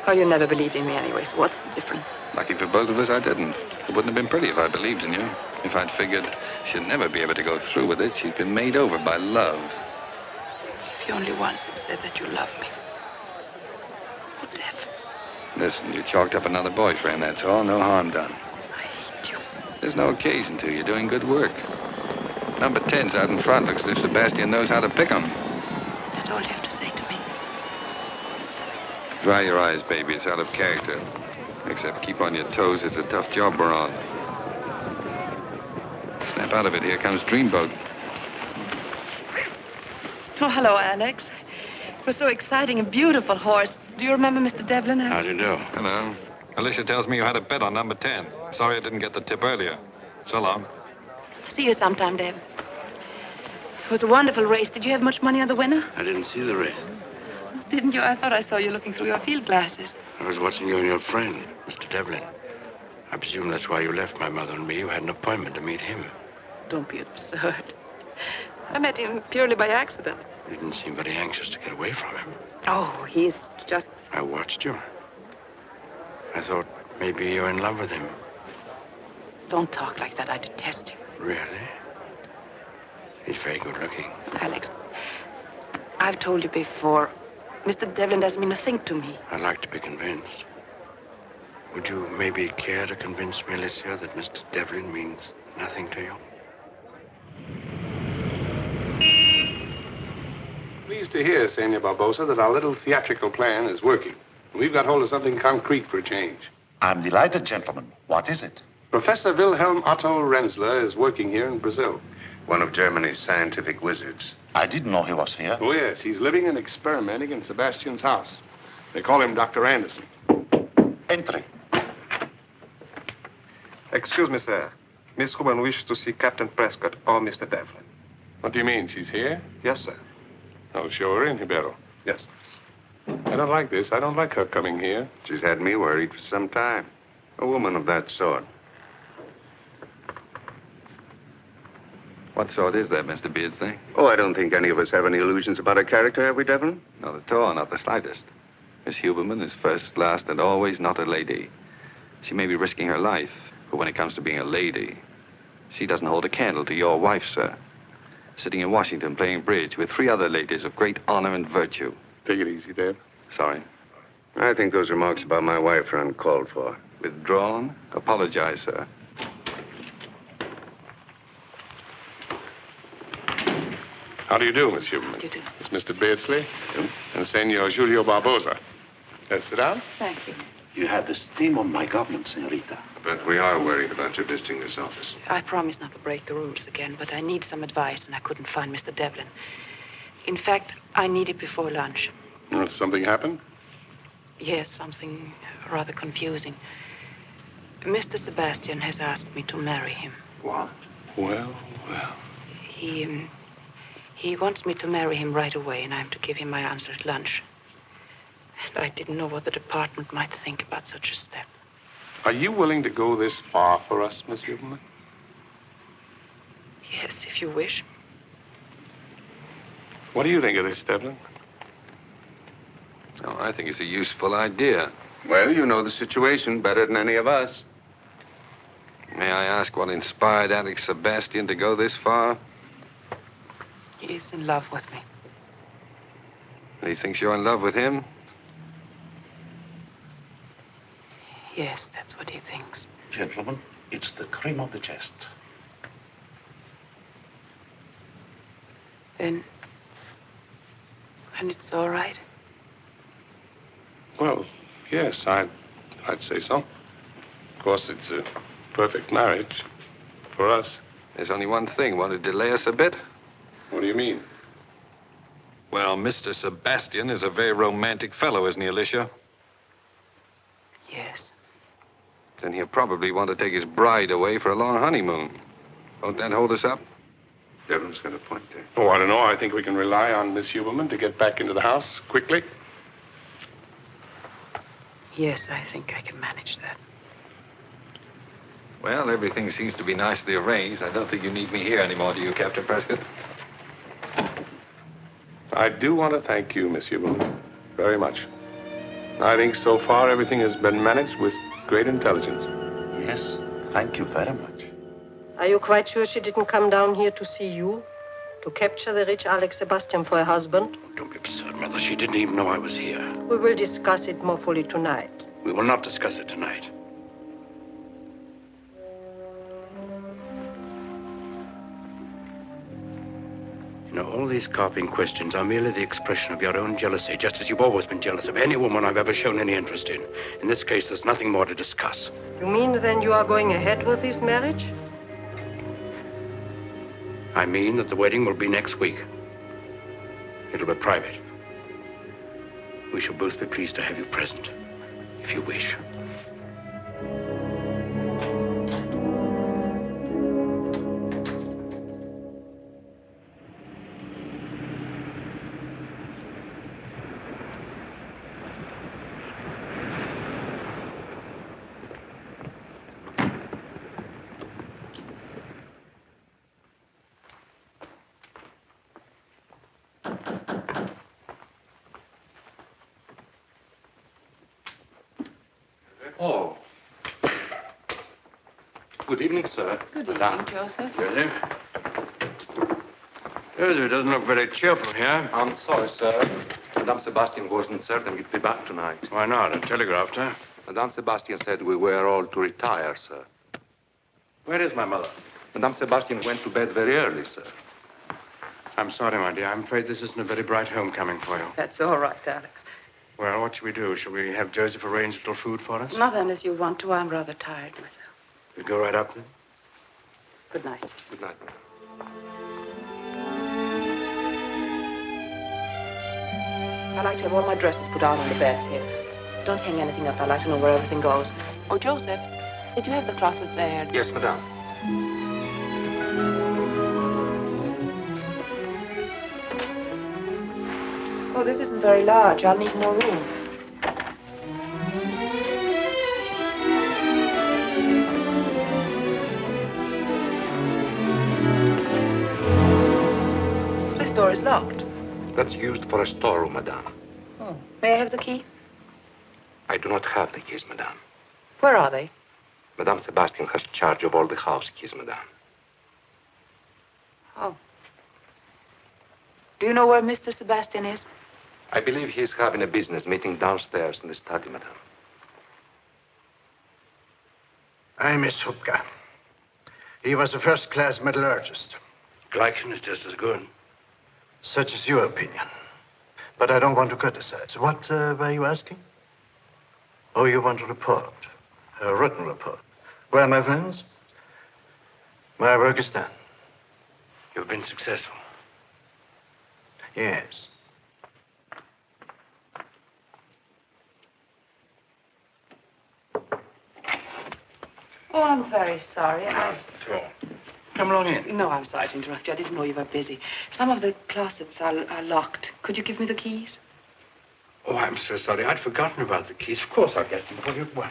Well, you never believed in me anyway, so what's the difference? Lucky for both of us, I didn't. It wouldn't have been pretty if I believed in you. If I'd figured she'd never be able to go through with it, she'd been made over by love. If you only once had said that you loved me. What the F? Listen, you chalked up another boyfriend, that's all. No harm done. I hate you. There's no occasion to. You're doing good work. Number 10's out in front. Looks as if Sebastian knows how to pick 'em. Is that all you have to say to me? Dry your eyes, baby. It's out of character. Except keep on your toes. It's a tough job we're on. Snap out of it. Here comes Dreamboat. Oh, hello, Alex. It was so exciting. A beautiful horse. Do you remember Mr. Devlin? How do you do? Hello. Alicia tells me you had a bet on number 10. Sorry I didn't get the tip earlier. So long. See you sometime, Deb. It was a wonderful race. Did you have much money on the winner? I didn't see the race. Didn't you? I thought I saw you looking through your field glasses. I was watching you and your friend, Mr. Devlin. I presume that's why you left my mother and me. You had an appointment to meet him. Don't be absurd. I met him purely by accident. You didn't seem very anxious to get away from him. Oh, he's just... I watched you. I thought maybe you're in love with him. Don't talk like that. I detest him. Really? He's very good looking. Alex, I've told you before, Mr. Devlin doesn't mean a thing to me. I'd like to be convinced. Would you maybe care to convince me, Alicia, that Mr. Devlin means nothing to you? Pleased to hear, Senor Barbosa, that our little theatrical plan is working. We've got hold of something concrete for a change. I'm delighted, gentlemen. What is it? Professor Wilhelm Otto Renzler is working here in Brazil. One of Germany's scientific wizards. I didn't know he was here. Oh, yes. He's living and experimenting in Sebastian's house. They call him Dr. Anderson. Entry. Excuse me, sir. Miss Huberman wishes to see Captain Prescott or Mr. Devlin. What do you mean? She's here? Yes, sir. Oh, show her in, Ribeiro. Yes. I don't like this. I don't like her coming here. She's had me worried for some time. A woman of that sort. What sort is that, Mr. Beardsley? Oh, I don't think any of us have any illusions about her character, have we, Devlin? Not at all, not the slightest. Miss Huberman is first, last, and always not a lady. She may be risking her life, but when it comes to being a lady, she doesn't hold a candle to your wife, sir. Sitting in Washington playing bridge with 3 other ladies of great honor and virtue. Take it easy, Dave. Sorry. I think those remarks about my wife are uncalled for. Withdrawn? Apologize, sir. How do you do, Miss Huberman? You do. It's Mr. Beardsley and Senor Julio Barbosa. Let's sit down. Thank you. You have the steam on my government, senorita. But we are worried about your visiting this office. I promise not to break the rules again, but I need some advice, and I couldn't find Mr. Devlin. In fact, I need it before lunch. Oh, something happened? Yes, something rather confusing. Mr. Sebastian has asked me to marry him. What? Well. He wants me to marry him right away, and I'm to give him my answer at lunch. And I didn't know what the department might think about such a step. Are you willing to go this far for us, Miss Huberman? Yes, if you wish. What do you think of this, Devlin? Oh, I think it's a useful idea. Well, you know the situation better than any of us. May I ask what inspired Alex Sebastian to go this far? He is in love with me. He thinks you're in love with him? Yes, that's what he thinks. Gentlemen, it's the cream of the chest. Then it's all right. Well, yes, I'd say so. Of course, it's a perfect marriage for us. There's only one thing. Want to delay us a bit? What do you mean? Well, Mr. Sebastian is a very romantic fellow, isn't he, Alicia? Yes. Then he'll probably want to take his bride away for a long honeymoon. Won't that hold us up? Devlin's got a point there. Oh, I don't know. I think we can rely on Miss Huberman to get back into the house quickly. Yes, I think I can manage that. Well, everything seems to be nicely arranged. I don't think you need me here anymore, do you, Captain Prescott? I do want to thank you, Miss Huberman, very much. I think so far everything has been managed with great intelligence. Yes, thank you very much. Are you quite sure she didn't come down here to see you? To capture the rich Alex Sebastian for her husband? Don't be absurd, Mother. She didn't even know I was here. We will discuss it more fully tonight. We will not discuss it tonight. You know, all these carping questions are merely the expression of your own jealousy, just as you've always been jealous of any woman I've ever shown any interest in. In this case, there's nothing more to discuss. You mean then you are going ahead with this marriage? I mean that the wedding will be next week. It'll be private. We shall both be pleased to have you present, if you wish. Oh. Good evening, sir. Good evening, Joseph. Joseph? Joseph doesn't look very cheerful here. I'm sorry, sir. Madame Sebastian wasn't certain we'd be back tonight. Why not? I telegraphed her. Madame Sebastian said we were all to retire, sir. Where is my mother? Madame Sebastian went to bed very early, sir. I'm sorry, my dear. I'm afraid this isn't a very bright homecoming for you. That's all right, Alex. Well, what shall we do? Shall we have Joseph arrange a little food for us? Mother, unless you want to, I'm rather tired myself. We go right up then? Good night. Good night. I like to have all my dresses put out on the beds here. Don't hang anything up. I like to know where everything goes. Oh, Joseph, did you have the closets aired? Yes, madame. Oh, this isn't very large. I'll need more room. is locked. That's used for a storeroom, madame. Oh. May I have the key? I do not have the keys, madame. Where are they? Madame Sebastian has charge of all the house keys, madame. Oh. Do you know where Mr. Sebastian is? I believe he's having a business meeting downstairs in the study, madame. I miss Hupka. He was a first-class metallurgist. Glycan is just as good. Such is your opinion. But I don't want to criticize. What were you asking? Oh, you want a report. A written report. Well, my friends, my work is done. You've been successful. Yes. Oh, I'm very sorry. Come along in. No, I'm sorry to interrupt you. I didn't know you were busy. Some of the closets are locked. Could you give me the keys? Oh, I'm so sorry. I'd forgotten about the keys. Of course I'll get them. What?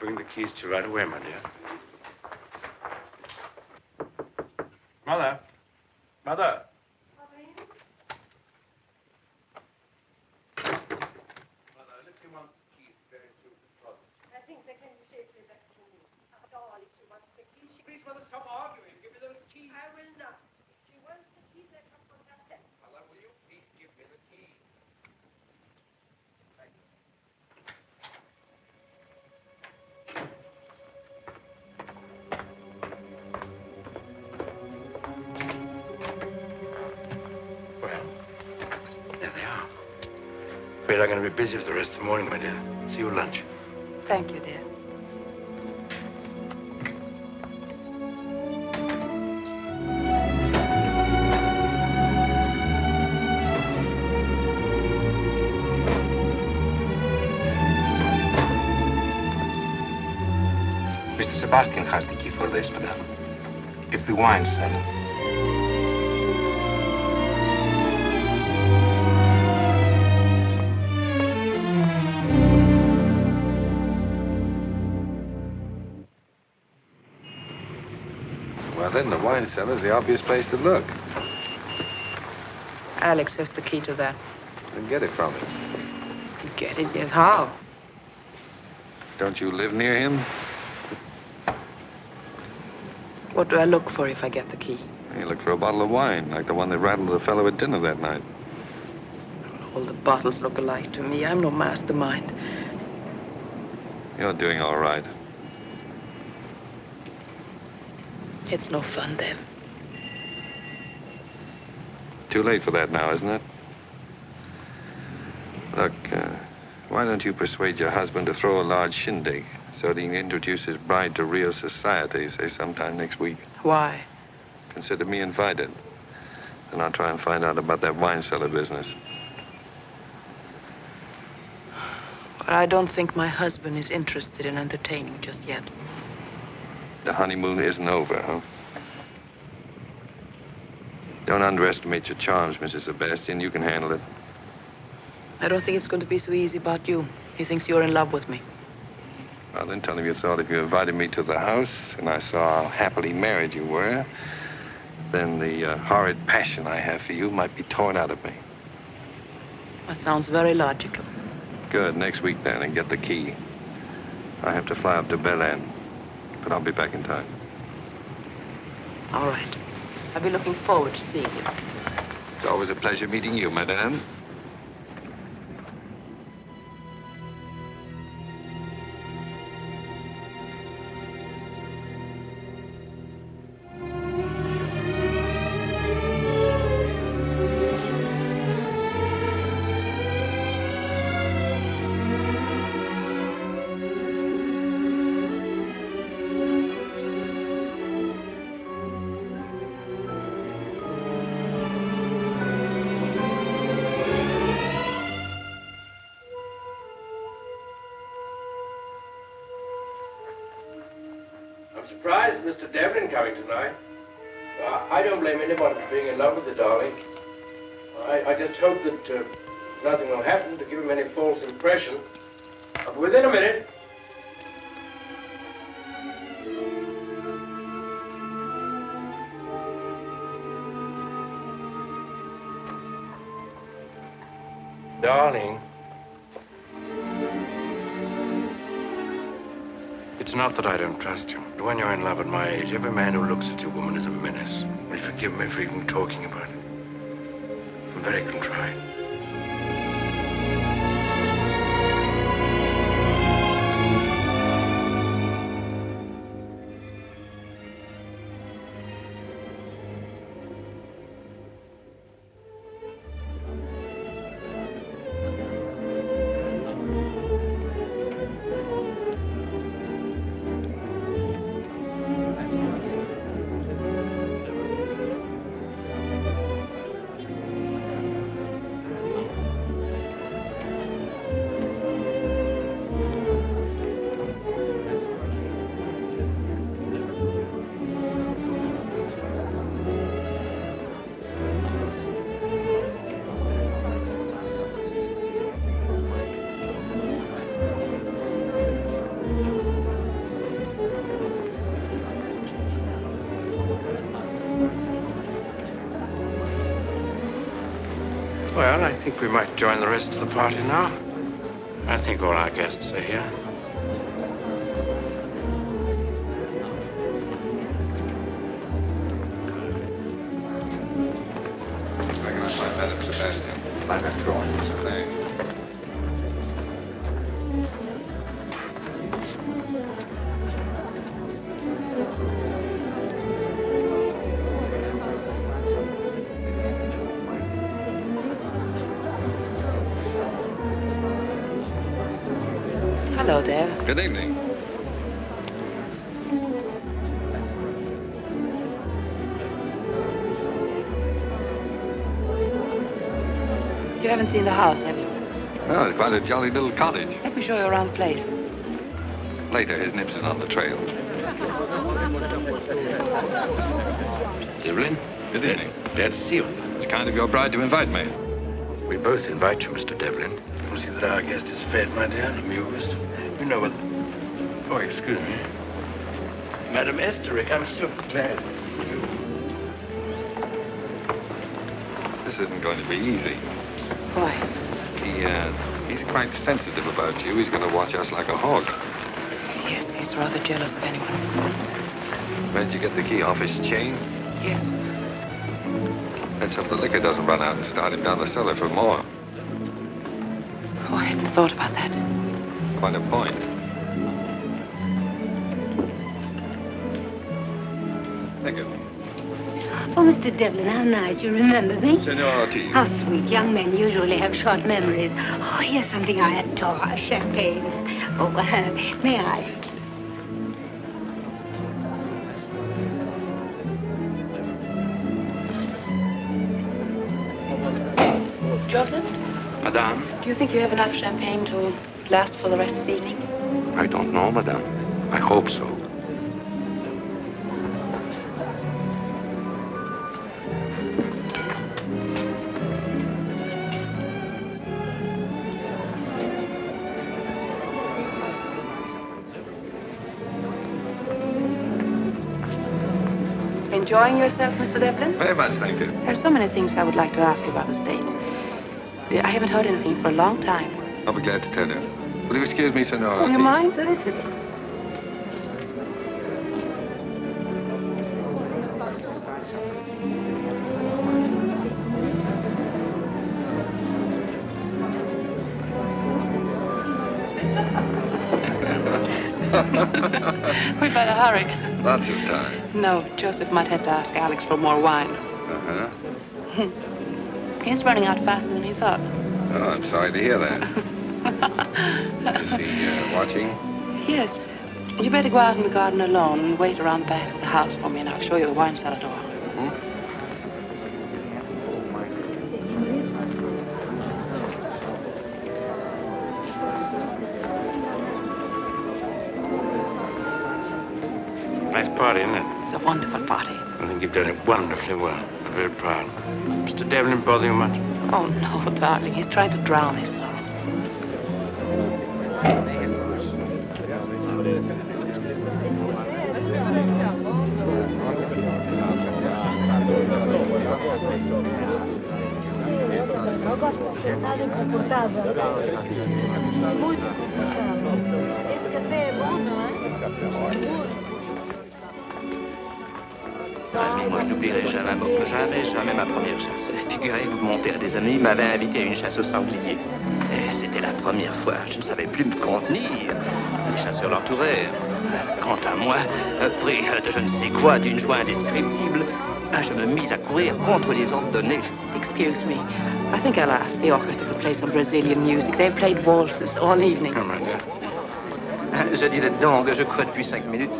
Bring the keys to you right away, my dear. Mother. Mother. I think they can be safely left to me. After all, if she wants the keys, Please, Mother, stop arguing. Give me those keys. I will not. If she wants the keys, they come from herself. Mother, will you please give me the keys? Thank you. Well, there they are. Afraid I'm going to be busy for the rest of the morning, my dear. See you at lunch. Thank you, dear. Mr. Sebastian has the key for this, madame. It's the wine cellar. Well, then, the wine cellar's the obvious place to look. Alex has the key to that. And get it from him. Get it? Yes. How? Don't you live near him? What do I look for if I get the key? You look for a bottle of wine, like the one that rattled the fellow at dinner that night. All the bottles look alike to me. I'm no mastermind. You're doing all right. It's no fun, then. Too late for that now, isn't it? Look, why don't you persuade your husband to throw a large shindig so that he can introduce his bride to real society, say sometime next week? Why? Consider me invited. And I'll try and find out about that wine cellar business. But I don't think my husband is interested in entertaining just yet. The honeymoon isn't over, huh? Don't underestimate your charms, Mrs. Sebastian. You can handle it. I don't think it's going to be so easy about you. He thinks you're in love with me. Well, then tell him you thought if you invited me to the house and I saw how happily married you were, then the horrid passion I have for you might be torn out of me. That sounds very logical. Good. Next week, then, and get the key. I have to fly up to Belen, but I'll be back in time. All right. I'll be looking forward to seeing you. It's always a pleasure meeting you, madame. Surprised at Mr. Devlin coming tonight. I don't blame anyone for being in love with the darling. I just hope that nothing will happen to give him any false impression. I'll be within a minute. Darling. It's not that I don't trust you. But when you're in love at my age, every man who looks at your woman is a menace. Will you forgive me for even talking about it? I'm very contrite. Well, I think we might join the rest of the party now. I think all our guests are here. I can find Madame Sebastian. Madame, go on. Thanks. Hello there. Good evening. You haven't seen the house, have you? Oh, it's quite a jolly little cottage. Let me show you around the place. Later, his nibs is on the trail. Devlin? Good evening. Glad to see you. It's kind of your bride to invite me. We both invite you, Mr. Devlin. You'll see that our guest is fed, my dear, and amused. You know what... Oh, excuse me. Madam Esterick, I'm so glad to see you. This isn't going to be easy. Why? He's quite sensitive about you. He's going to watch us like a hawk. Yes, he's rather jealous of anyone. Where'd you get the key? Off his chain? Yes. Let's hope the liquor doesn't run out and start him down the cellar for more. Oh, I hadn't thought about that. Quite a point. Thank you. Oh, Mr. Devlin, how nice you remember me. Senor Ortiz. How sweet. Young men usually have short memories. Oh, here's something I adore. Champagne. Oh, may I? Joseph, Madame? do you think you have enough champagne to last for the rest of the evening? I don't know, Madame. I hope so. Enjoying yourself, Mr. Devlin? Very much, thank you. There's so many things I would like to ask you about the States. I haven't heard anything for a long time. I'll be glad to tell you. Will you excuse me, Senor Oh, Ortiz? you mind? We better hurry. Lots of time. No, Joseph might have to ask Alex for more wine. Uh-huh. He's running out faster than he thought. Oh, I'm sorry to hear that. Is he watching? Yes. You better go out in the garden alone and wait around the back of the house for me, and I'll show you the wine cellar door. Nice party, isn't it? It's a wonderful party. I think you've done it wonderfully well. I'm very proud. Mr. Devlin bother you much? Oh, no, darling. He's trying to drown his sorrow. gosto de sentar confortável. Muito confortável. Este café é bom, não é? Mais moi, je n'oublierai jamais ma première chasse. Figurez-vous que mon père des amis m'avait invité à une chasse au sanglier. Et c'était la première fois. Je ne savais plus me contenir. Les chasseurs l'entourèrent. Quant à moi, pris de je ne sais quoi, d'une joie indescriptible, je me mis à courir contre les ordres donnés. Excuse me. I think I'll ask the orchestra to play some Brazilian music. They've played waltzes all evening. Je disais donc, je courais depuis 5 minutes.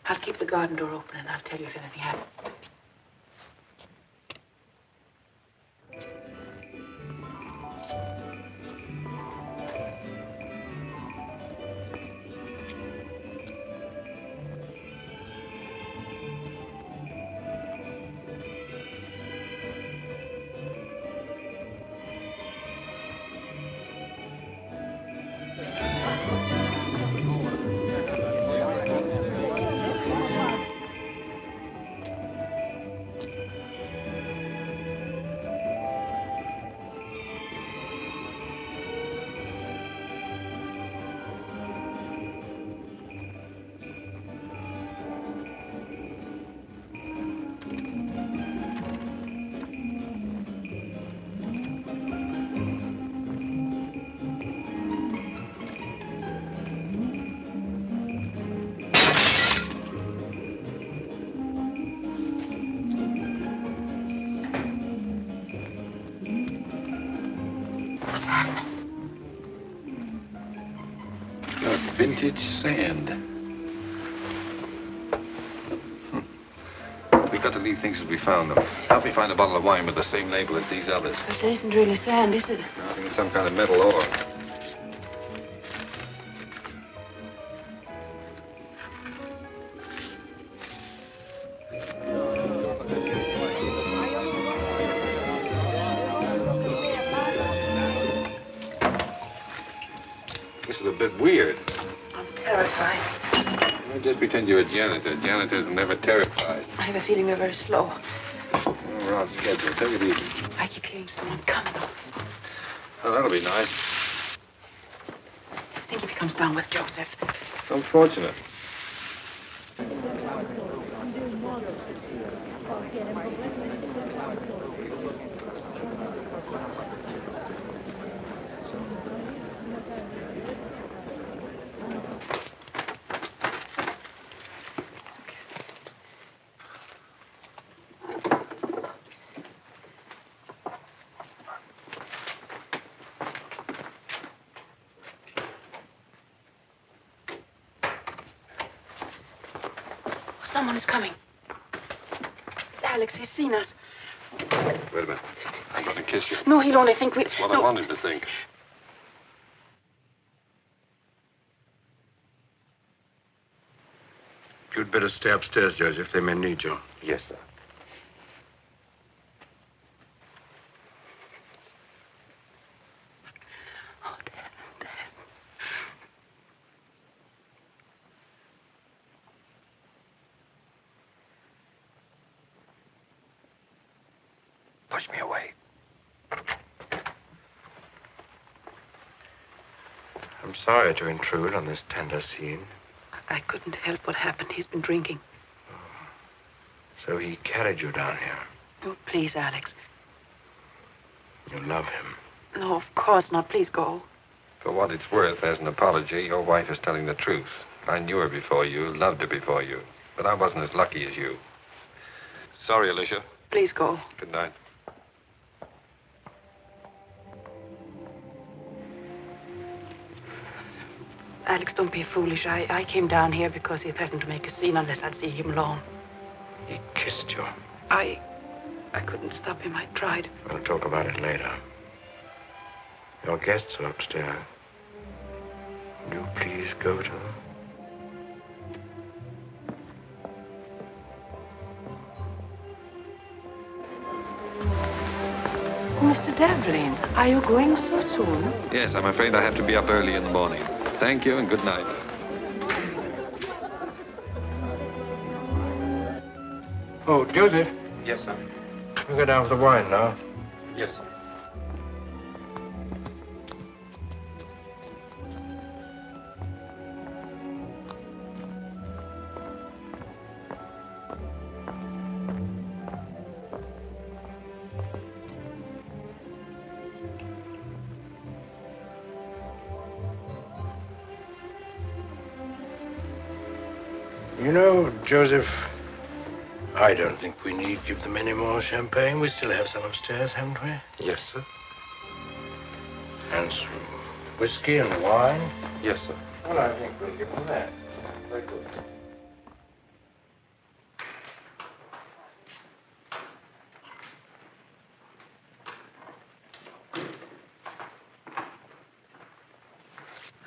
I'll keep the garden door open and I'll tell you if anything happens. Vintage sand. We've got to leave things as we found them. Help me find a bottle of wine with the same label as these others. But it isn't really sand, is it? I think it's some kind of metal ore. This is a bit weird. I'm terrified. Well, just pretend you're a janitor. Janitors are never terrified. I have a feeling we're very slow. Oh, we're on schedule. Take it easy. I keep hearing someone coming. Oh, that'll be nice. I think if he comes down with Joseph. It's unfortunate. Someone is coming. It's Alex. He's seen us. Wait a minute. I'm going to kiss you. No, he'll only think we... That's what I want him to think. You'd better stay upstairs, Joseph. They may need you. Yes, sir. Push me away. I'm sorry to intrude on this tender scene. I couldn't help what happened. He's been drinking. So he carried you down here. Oh, please, Alex. You love him. No, of course not. Please go. For what it's worth, as an apology, your wife is telling the truth. I knew her before you, loved her before you, but I wasn't as lucky as you. Sorry, Alicia. Please go. Good night. Alex, don't be foolish. I came down here because he threatened to make a scene unless I'd see him alone. He kissed you. I couldn't stop him. I tried. We'll talk about it later. Your guests are upstairs. Will you please go to them? Mr. Devlin, are you going so soon? Yes, I'm afraid I have to be up early in the morning. Thank you and good night. Oh, Joseph, Yes, sir. we go down for the wine now. Yes, sir. You know, Joseph, I don't think we need give them any more champagne. We still have some upstairs, haven't we? Yes, sir. And some whiskey and wine. Yes, sir. Well, I think we'll give them that. Very good.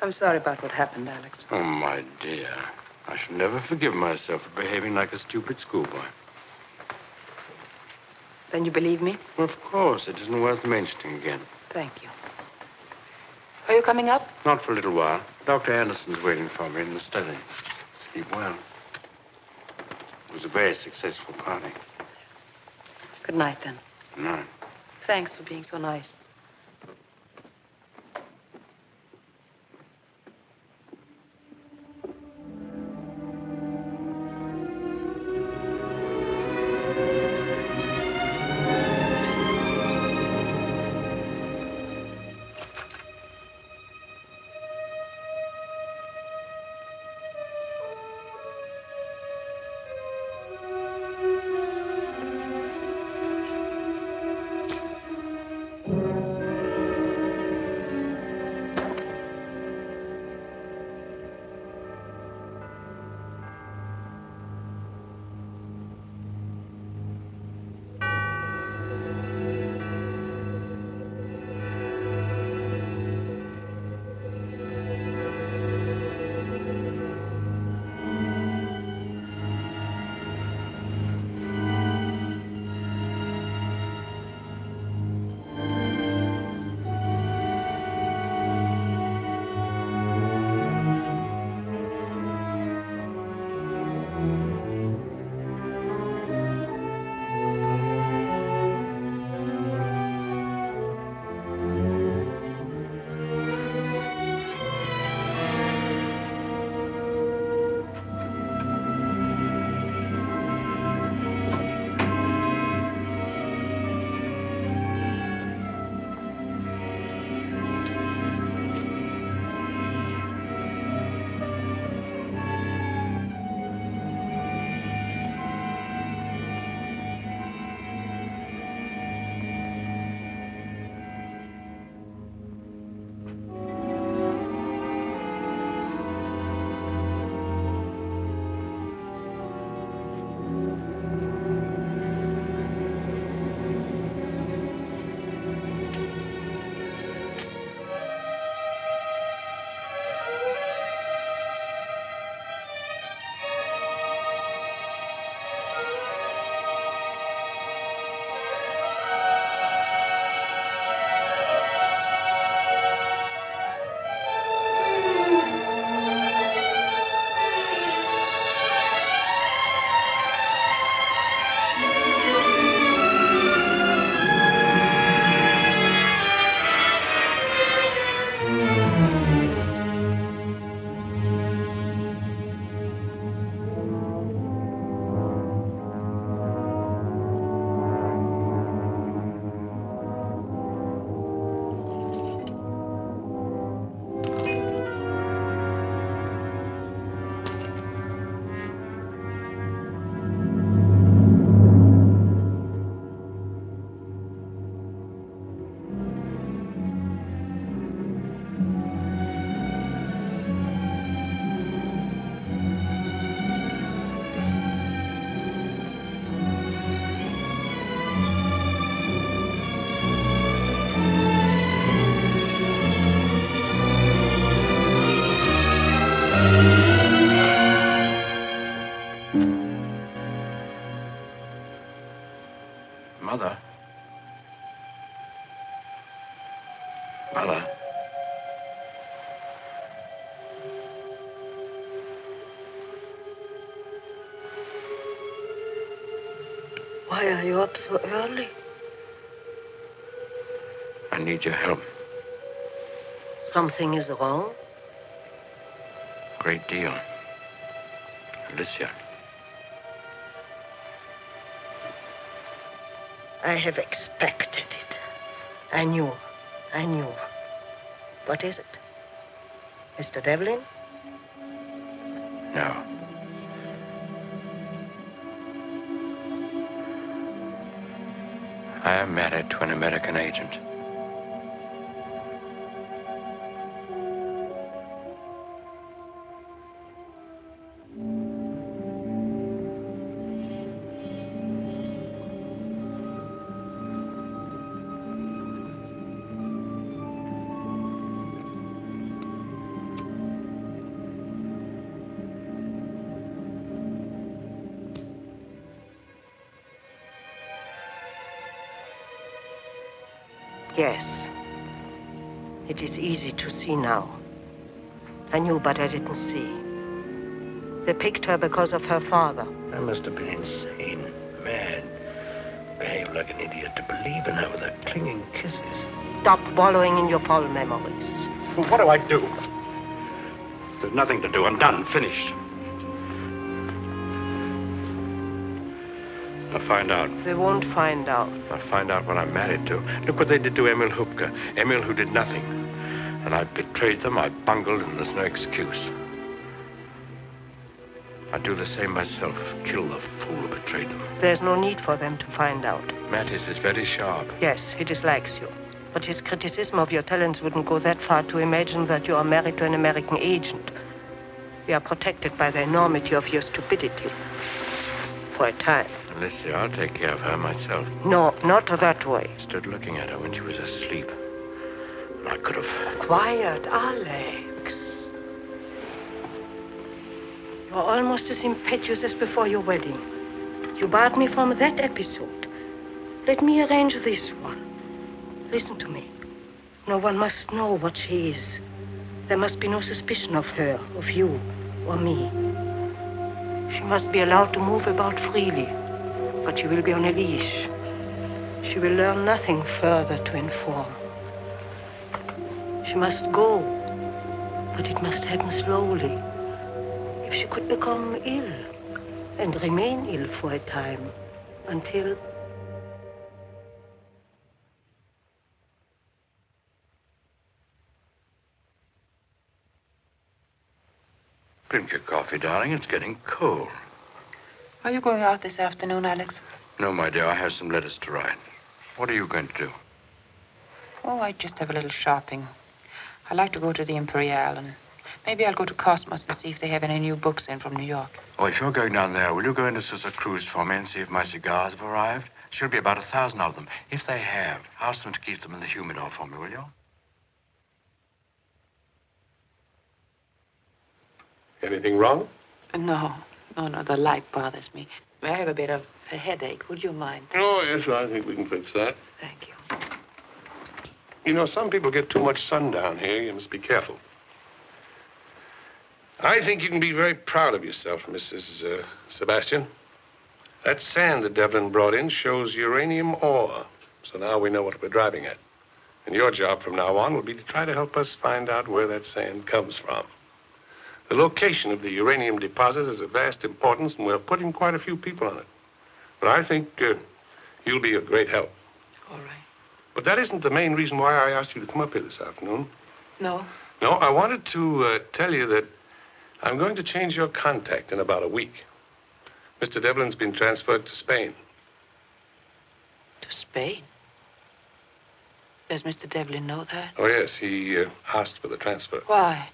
I'm sorry about what happened, Alex. Oh, my dear. I shall never forgive myself for behaving like a stupid schoolboy. Then you believe me? Of course, it isn't worth mentioning again. Thank you. Are you coming up? Not for a little while. Dr. Anderson's waiting for me in the study. Sleep well. It was a very successful party. Good night, then. Good night. Thanks for being so nice. Why are you up so early? I need your help. Something is wrong? Great deal. Alicia. I have expected it. I knew. What is it? Mr. Devlin? No. I am married to an American agent. Yes. It is easy to see now. I knew, but I didn't see. They picked her because of her father. I must have been insane, mad. Behaved like an idiot to believe in her with her clinging kisses. Stop wallowing in your foul memories. Well, what do I do? There's nothing to do. I'm done. Finished. I'll find out. They won't find out. I'll find out what I'm married to. Look what they did to Emil Hupke. Emil who did nothing. And I betrayed them, I bungled, and there's no excuse. I'd do the same myself. Kill the fool who betrayed them. There's no need for them to find out. Mattis is very sharp. Yes, he dislikes you. But his criticism of your talents wouldn't go that far to imagine that you are married to an American agent. We are protected by the enormity of your stupidity. For a time. Alicia, I'll take care of her myself. No, not that way. Stood looking at her when she was asleep. I could have... Quiet, Alex. You're almost as impetuous as before your wedding. You barred me from that episode. Let me arrange this one. Listen to me. No one must know what she is. There must be no suspicion of her, of you, or me. She must be allowed to move about freely, but she will be on a leash. She will learn nothing further to inform. She must go, but it must happen slowly. If she could become ill, and remain ill for a time, until... Drink your coffee, darling. It's getting cold. Are you going out this afternoon, Alex? No, my dear. I have some letters to write. What are you going to do? Oh, I just have a little shopping. I like to go to the Imperial, and maybe I'll go to Cosmos and see if they have any new books in from New York. Oh, if you're going down there, will you go into Santa Cruz for me and see if my cigars have arrived? Should be about 1,000 of them. If they have, ask them to keep them in the humidor for me, will you? Anything wrong? No, the light bothers me. I have a bit of a headache. Would you mind? Oh, yes, I think we can fix that. Thank you. You know, some people get too much sun down here. You must be careful. I think you can be very proud of yourself, Mrs. Sebastian. That sand that Devlin brought in shows uranium ore. So now we know what we're driving at. And your job from now on will be to try to help us find out where that sand comes from. The location of the uranium deposit is of vast importance, and we're putting quite a few people on it. But I think you'll be a great help. All right. But that isn't the main reason why I asked you to come up here this afternoon. No? No, I wanted to tell you that I'm going to change your contact in about a week. Mr. Devlin's been transferred to Spain. To Spain? Does Mr. Devlin know that? Oh, yes, he asked for the transfer. Why?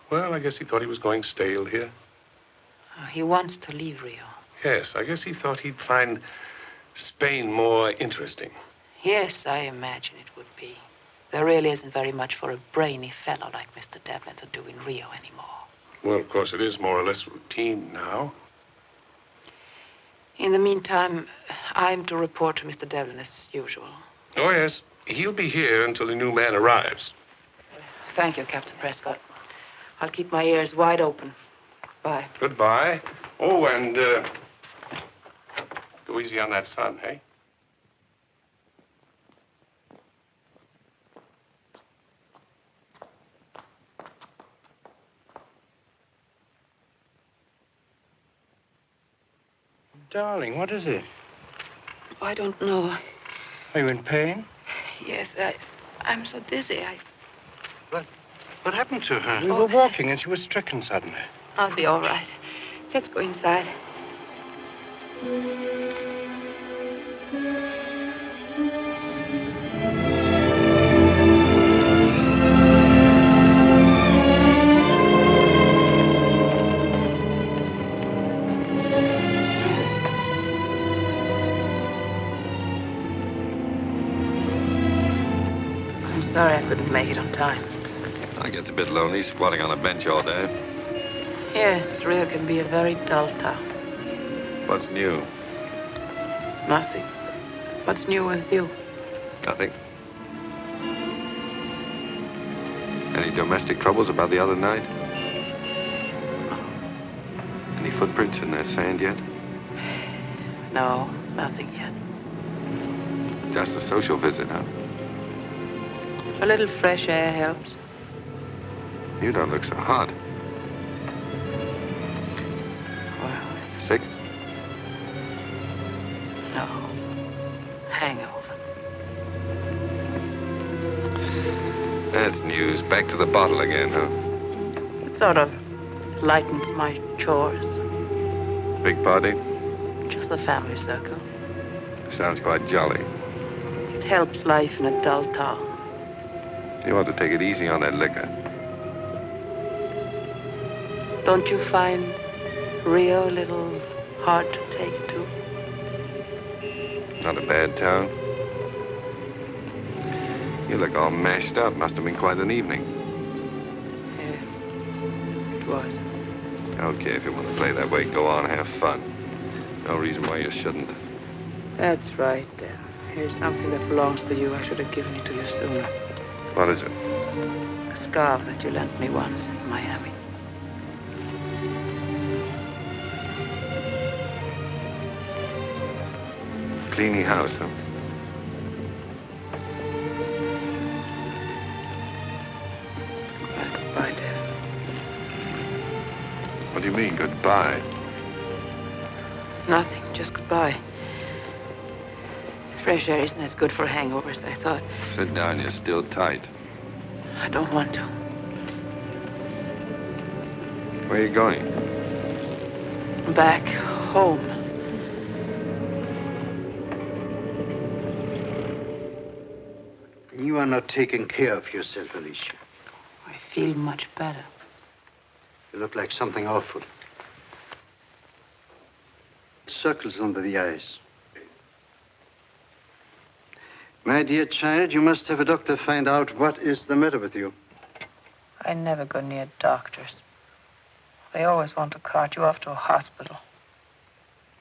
Well, I guess he thought he was going stale here. Oh, he wants to leave Rio. Yes, I guess he thought he'd find Spain more interesting. Yes, I imagine it would be. There really isn't very much for a brainy fellow like Mr. Devlin to do in Rio anymore. Well, of course, it is more or less routine now. In the meantime, I'm to report to Mr. Devlin as usual. Oh, yes. He'll be here until the new man arrives. Thank you, Captain Prescott. I'll keep my ears wide open. Bye. Goodbye. Oh, and go Go easy on that son, hey? Darling, what is it? Oh, I don't know. Are you in pain? Yes, I'm so dizzy. What happened to her? We were walking and she was stricken suddenly. I'll be all right. Let's go inside. I'm sorry I couldn't make it on time. I gets a bit lonely squatting on a bench all day. Yes, Rio can be a very dull town. What's new? Nothing. What's new with you? Nothing. Any domestic troubles about the other night? Any footprints in that sand yet? No, nothing yet. Just a social visit, huh? A little fresh air helps. You don't look so hot. Well, Sick? no. Hangover. That's news. Back to the bottle again, huh? It sort of lightens my chores. Big party? Just the family circle. Sounds quite jolly. It helps life in a dull town. You ought to take it easy on that liquor. Don't you find Rio a little hard to take to? Not a bad town. You look all mashed up. Must have been quite an evening. Yeah, it was. Okay, if you want to play that way, go on, have fun. No reason why you shouldn't. That's right. Here's something that belongs to you. I should have given it to you sooner. What is it? A scarf that you lent me once in Miami. Cleaning house, huh? Goodbye, Dad. What do you mean, goodbye? Nothing, just goodbye. Fresh air isn't as good for hangovers, I thought. Sit down, you're still tight. I don't want to. Where are you going? Back home. You are not taking care of yourself, Alicia. I feel much better. You look like something awful. Circles under the eyes. My dear child, you must have a doctor find out what is the matter with you. I never go near doctors. They always want to cart you off to a hospital.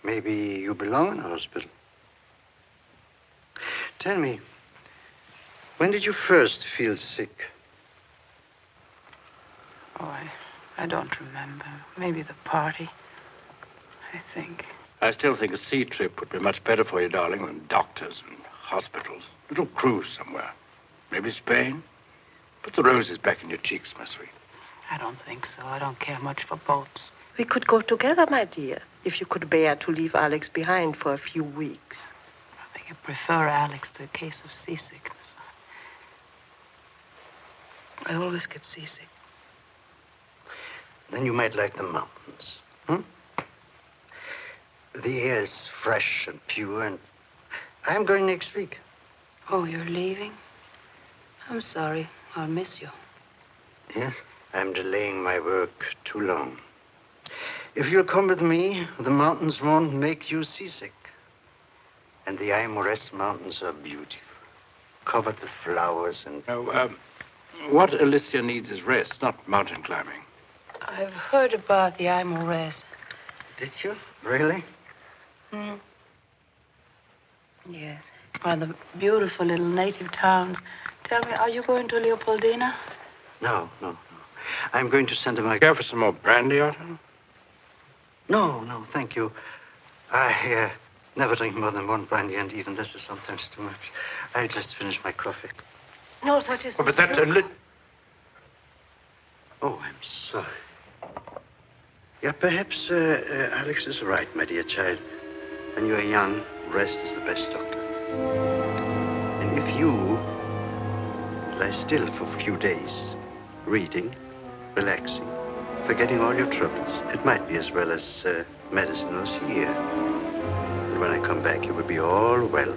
Maybe you belong in a hospital. Tell me, when did you first feel sick? Oh, I don't remember. Maybe the party, I think. I still think a sea trip would be much better for you, darling, than doctors and hospitals. A little cruise somewhere. Maybe Spain. Put the roses back in your cheeks, my sweet. I don't think so. I don't care much for boats. We could go together, my dear, if you could bear to leave Alex behind for a few weeks. I think I prefer Alex to a case of seasickness. I always get seasick. Then you might like the mountains. The air is fresh and pure, and I'm going next week. Oh, you're leaving? I'm sorry. I'll miss you. Yes, I'm delaying my work too long. If you'll come with me, the mountains won't make you seasick. And the Aimores Mountains are beautiful, covered with flowers and... What Alicia needs is rest, not mountain climbing. I've heard about the Aimores. Did you? Really? Hmm. Yes. One of the beautiful little native towns. Tell me, are you going to Leopoldina? No. I'm going to Santa Maria. Care for some more brandy, Otto? No, thank you. Never drink more than one brandy, and even this is sometimes too much. I'll just finish my coffee. No, that isn't. Oh, but that... Oh, I'm sorry. Yeah, perhaps Alex is right, my dear child. When you are young, rest is the best doctor. And if you lie still for a few days, reading, relaxing, forgetting all your troubles, it might be as well as medicine was here. And when I come back, you will be all well,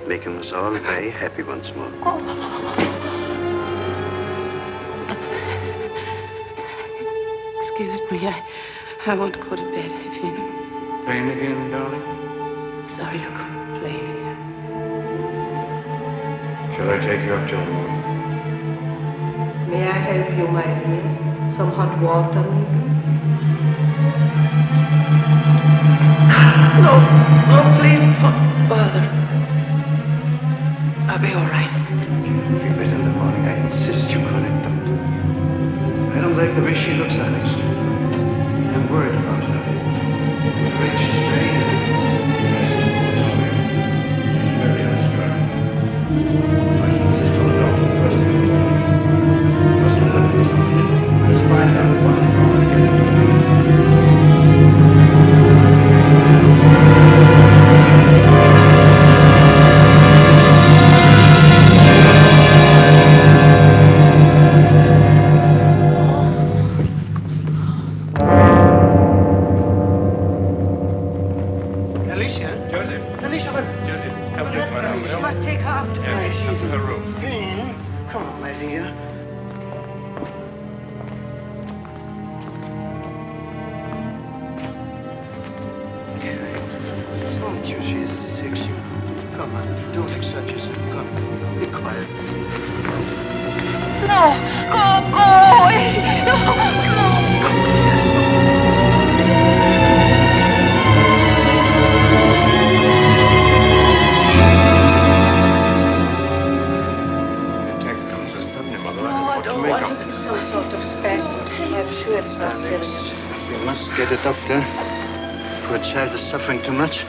making us all very happy once more. Excuse me, I want to go to bed. I feel... Pain again, darling? Sorry to complain again. Shall I take you up to the room? May I help you, my dear? Some hot water, maybe? No, please don't bother. I'll be all right. Feel better in the morning. I insist you call it, doctor. I don't like the way she looks, Alex. I'm worried about her. I'm afraid she's very ill. She's very unstrung. I should insist on the doctor first thing in the morning. Must look for something. Let's find out what is wrong again. You must take her out. Yes, she's in the room. Come on, my dear. I told you she is sick. Come on, don't accept yourself. Come, be quiet. No, go away. No. Some sort of spasm. I'm sure it's not serious. We must get a doctor. Poor child is suffering too much.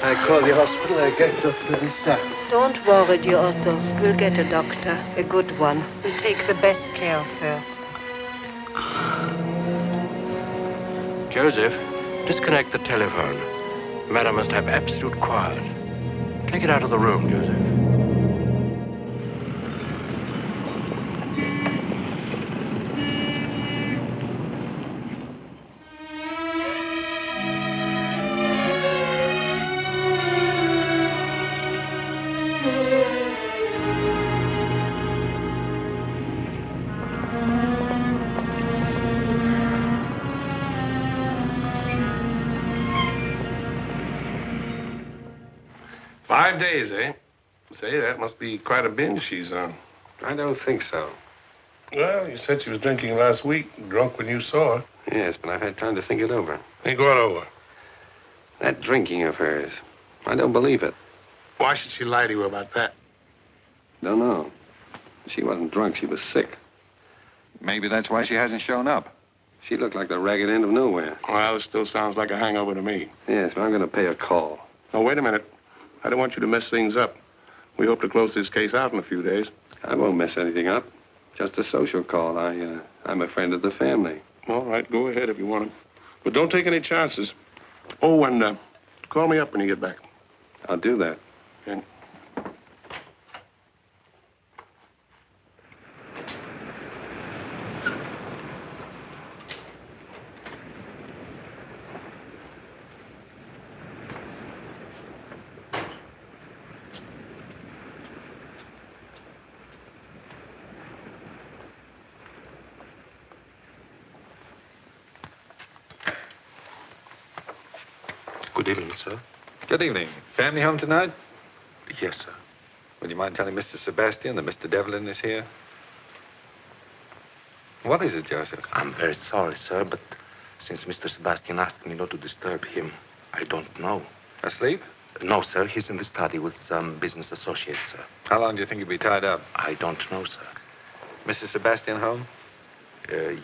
I call the hospital. I get Dr. Lisa. Don't worry, dear Otto. We'll get a doctor, a good one. We'll take the best care of her. Joseph, disconnect the telephone. Madam must have absolute quiet. Take it out of the room, Joseph. "5 days, eh? Say, that must be quite a binge she's on." I don't think so. Well, you said she was drinking last week, drunk when you saw her. Yes, but I've had time to think it over. Think what over? That drinking of hers. I don't believe it. Why should she lie to you about that? Don't know. She wasn't drunk. She was sick. Maybe that's why she hasn't shown up. She looked like the ragged end of nowhere. Well, it still sounds like a hangover to me. Yes, but I'm going to pay a call. Oh, wait a minute. I don't want you to mess things up. We hope to close this case out in a few days. I won't mess anything up. Just a social call. I'm a friend of the family. All right, go ahead if you want to. But don't take any chances. Oh, and call me up when you get back. I'll do that. Okay. Good evening, sir. Good evening. Family home tonight? Yes, sir. Would you mind telling Mr. Sebastian that Mr. Devlin is here? What is it, Joseph? I'm very sorry, sir, but since Mr. Sebastian asked me not to disturb him, I don't know. Asleep? No, sir. He's in the study with some business associates, sir. How long do you think he'll be tied up? I don't know, sir. Mrs. Sebastian home?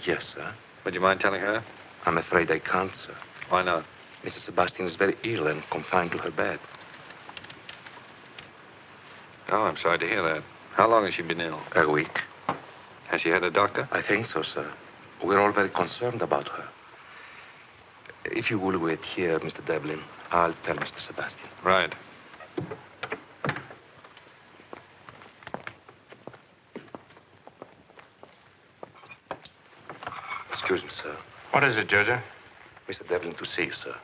Yes, sir. Would you mind telling her? I'm afraid I can't, sir. Why not? Mrs. Sebastian is very ill and confined to her bed. Oh, I'm sorry to hear that. How long has she been ill? A week. Has she had a doctor? I think so, sir. We're all very concerned about her. If you will wait here, Mr. Devlin, I'll tell Mr. Sebastian. Right. Excuse me, sir. What is it, Joseph? Mr. Devlin to see you, sir.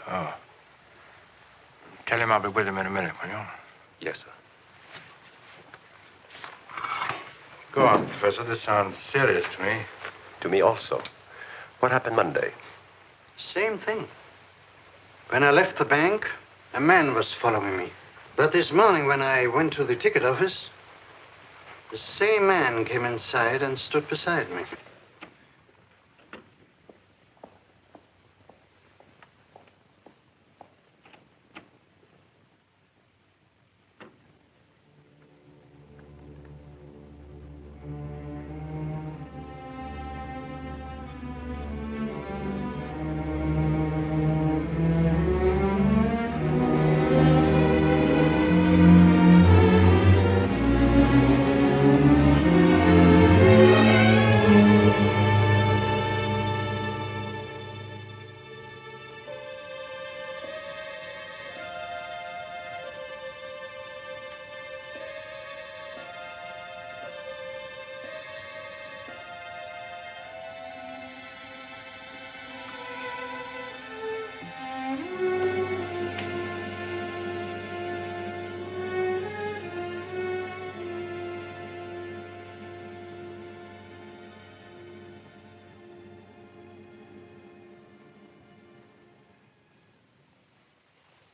Oh. Tell him I'll be with him in a minute, will you? Yes, sir. Go on, Professor. This sounds serious to me. To me also. What happened Monday? Same thing. When I left the bank, a man was following me. But this morning, when I went to the ticket office, the same man came inside and stood beside me.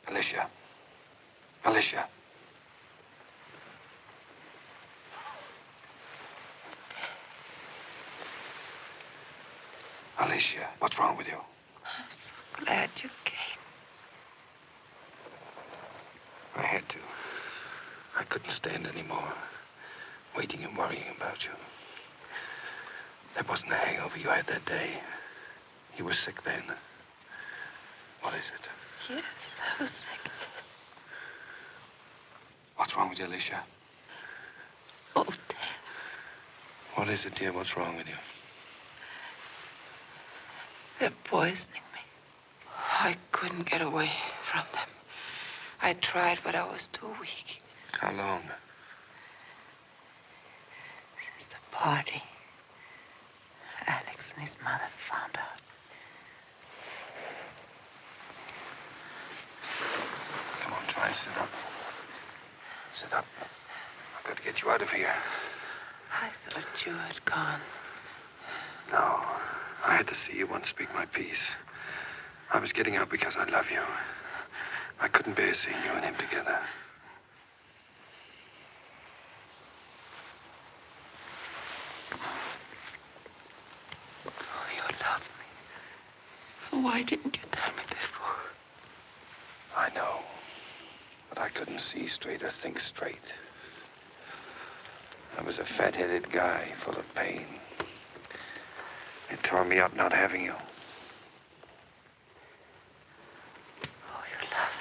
Alicia. Alicia. Alicia, what's wrong with you? I'm so glad you came. I had to. I couldn't stand anymore. Waiting and worrying about you. That wasn't the hangover you had that day. You were sick then. What is it? Yes, I was sick. What's wrong with you, Alicia? Oh, Dad. What is it, dear? What's wrong with you? They're poisoning me. I couldn't get away from them. I tried, but I was too weak. How long? Since the party, Alex and his mother found out. Come on, try and sit up. Sit up. I've got to get you out of here. I thought you had gone. No. I had to see you once speak my piece. I was getting out because I love you. I couldn't bear seeing you and him together. Oh, you love me. Why didn't you tell me before? I know. But I couldn't see straight or think straight. I was a fat-headed guy full of pain. It tore me up not having you. Oh, you love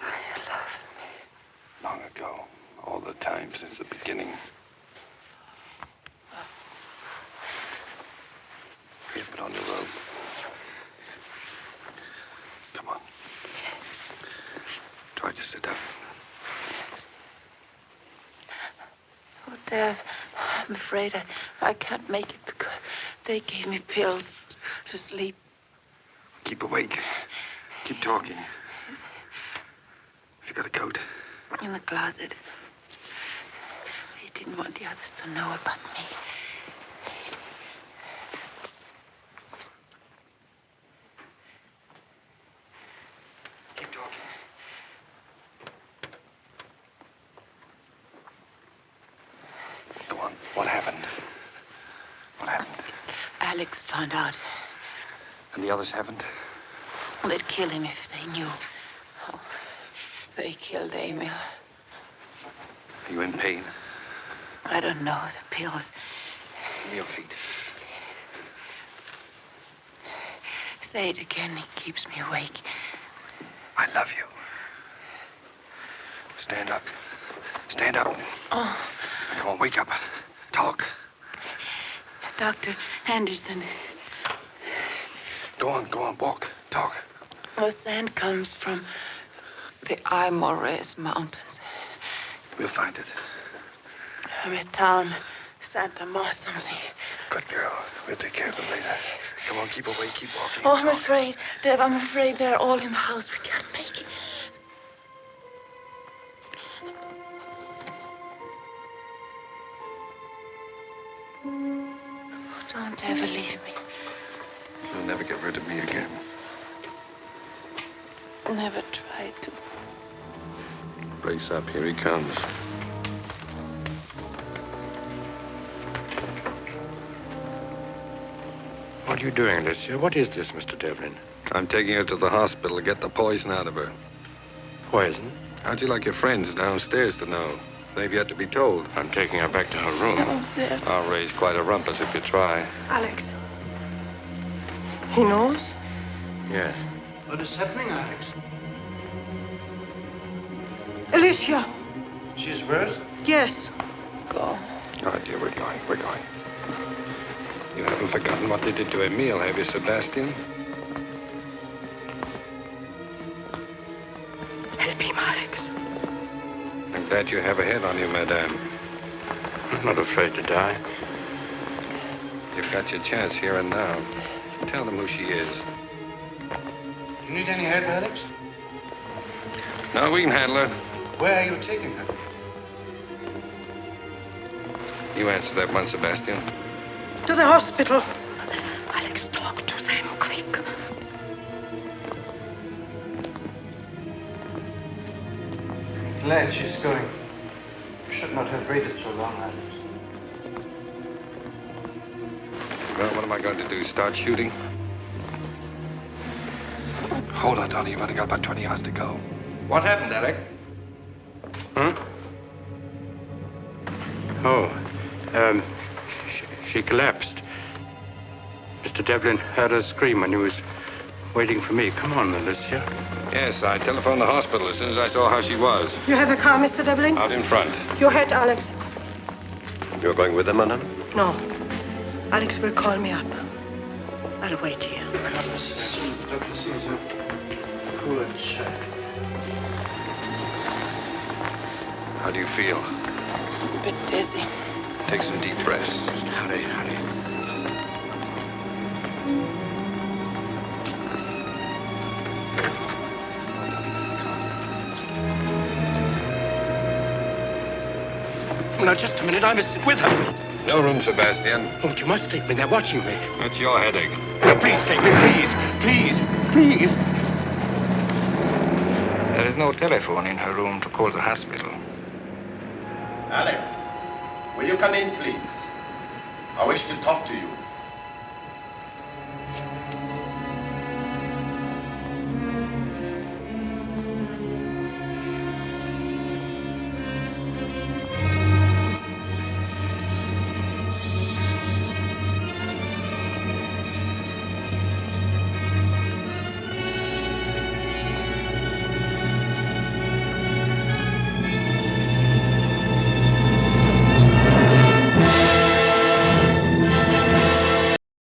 me. You love me. Long ago. All the time since the beginning. Here, put on your robe. Come on. Try to sit up. Oh, Dad, I'm afraid I can't make it because they gave me pills to sleep. Keep awake. Keep talking. Have you got a coat? In the closet. They didn't want the others to know about me. Keep talking. Go on. What happened? What happened? Alex found out. And the others haven't? They'd kill him if they knew. Oh, they killed Emil. Are you in pain? I don't know. The pills. Give me your feet. Say it again. It keeps me awake. I love you. Stand up. Stand up. Oh, Come on, wake up. Talk. Dr. Henderson. Go on, walk. Talk. The sand comes from the Aymores Mountains. We'll find it. From a town, Santa Ma something. Good girl. We'll take care of them later. Come on, keep awake, keep walking. Oh, I'm afraid, Deb, I'm afraid they're all in the house. We can't make it. Oh, don't ever leave me. You'll never get rid of me again. Never try to. Brace up, here he comes. What are you doing, Alicia? What is this, Mr. Devlin? I'm taking her to the hospital to get the poison out of her. Poison? How'd you like your friends downstairs to know? They've yet to be told. I'm taking her back to her room. Oh, Deb. I'll raise quite a rumpus if you try. Alex. He knows? Yes. What is happening, Alex? Alicia. She's worse? Yes. Go. All right, dear, we're going. You haven't forgotten what they did to Emile, have you, Sebastian? Help him, Alex. I'm glad you have a head on you, madame. I'm not afraid to die. You've got your chance here and now. Tell them who she is. You need any help, Alex? No, we can handle her. Where are you taking her? You answer that one, Sebastian. To the hospital. Alex, talk to them, quick. Glad she's going. You should not have waited so long, Alex. Well, what am I going to do, start shooting? Hold on, Donnie. You've only got about 20 yards to go. What happened, Alex? Oh, she collapsed. Mr. Devlin heard her scream when he was waiting for me. Come on, Alicia. Yes, I telephoned the hospital as soon as I saw how she was. You have a car, Mr. Devlin? Out in front. Your head, Alex. You're going with them, madame? No. Alex will call me up. I'll wait here. Dr. Caesar. Poor child. How do you feel? A bit dizzy. Take some deep breaths. Hurry. Now, just a minute. I must sit with her. No room, Sebastian. Oh, you must take me. They're watching me. That's your headache. Now, please take me, please. There is no telephone in her room to call the hospital. Alex, will you come in, please? I wish to talk to you.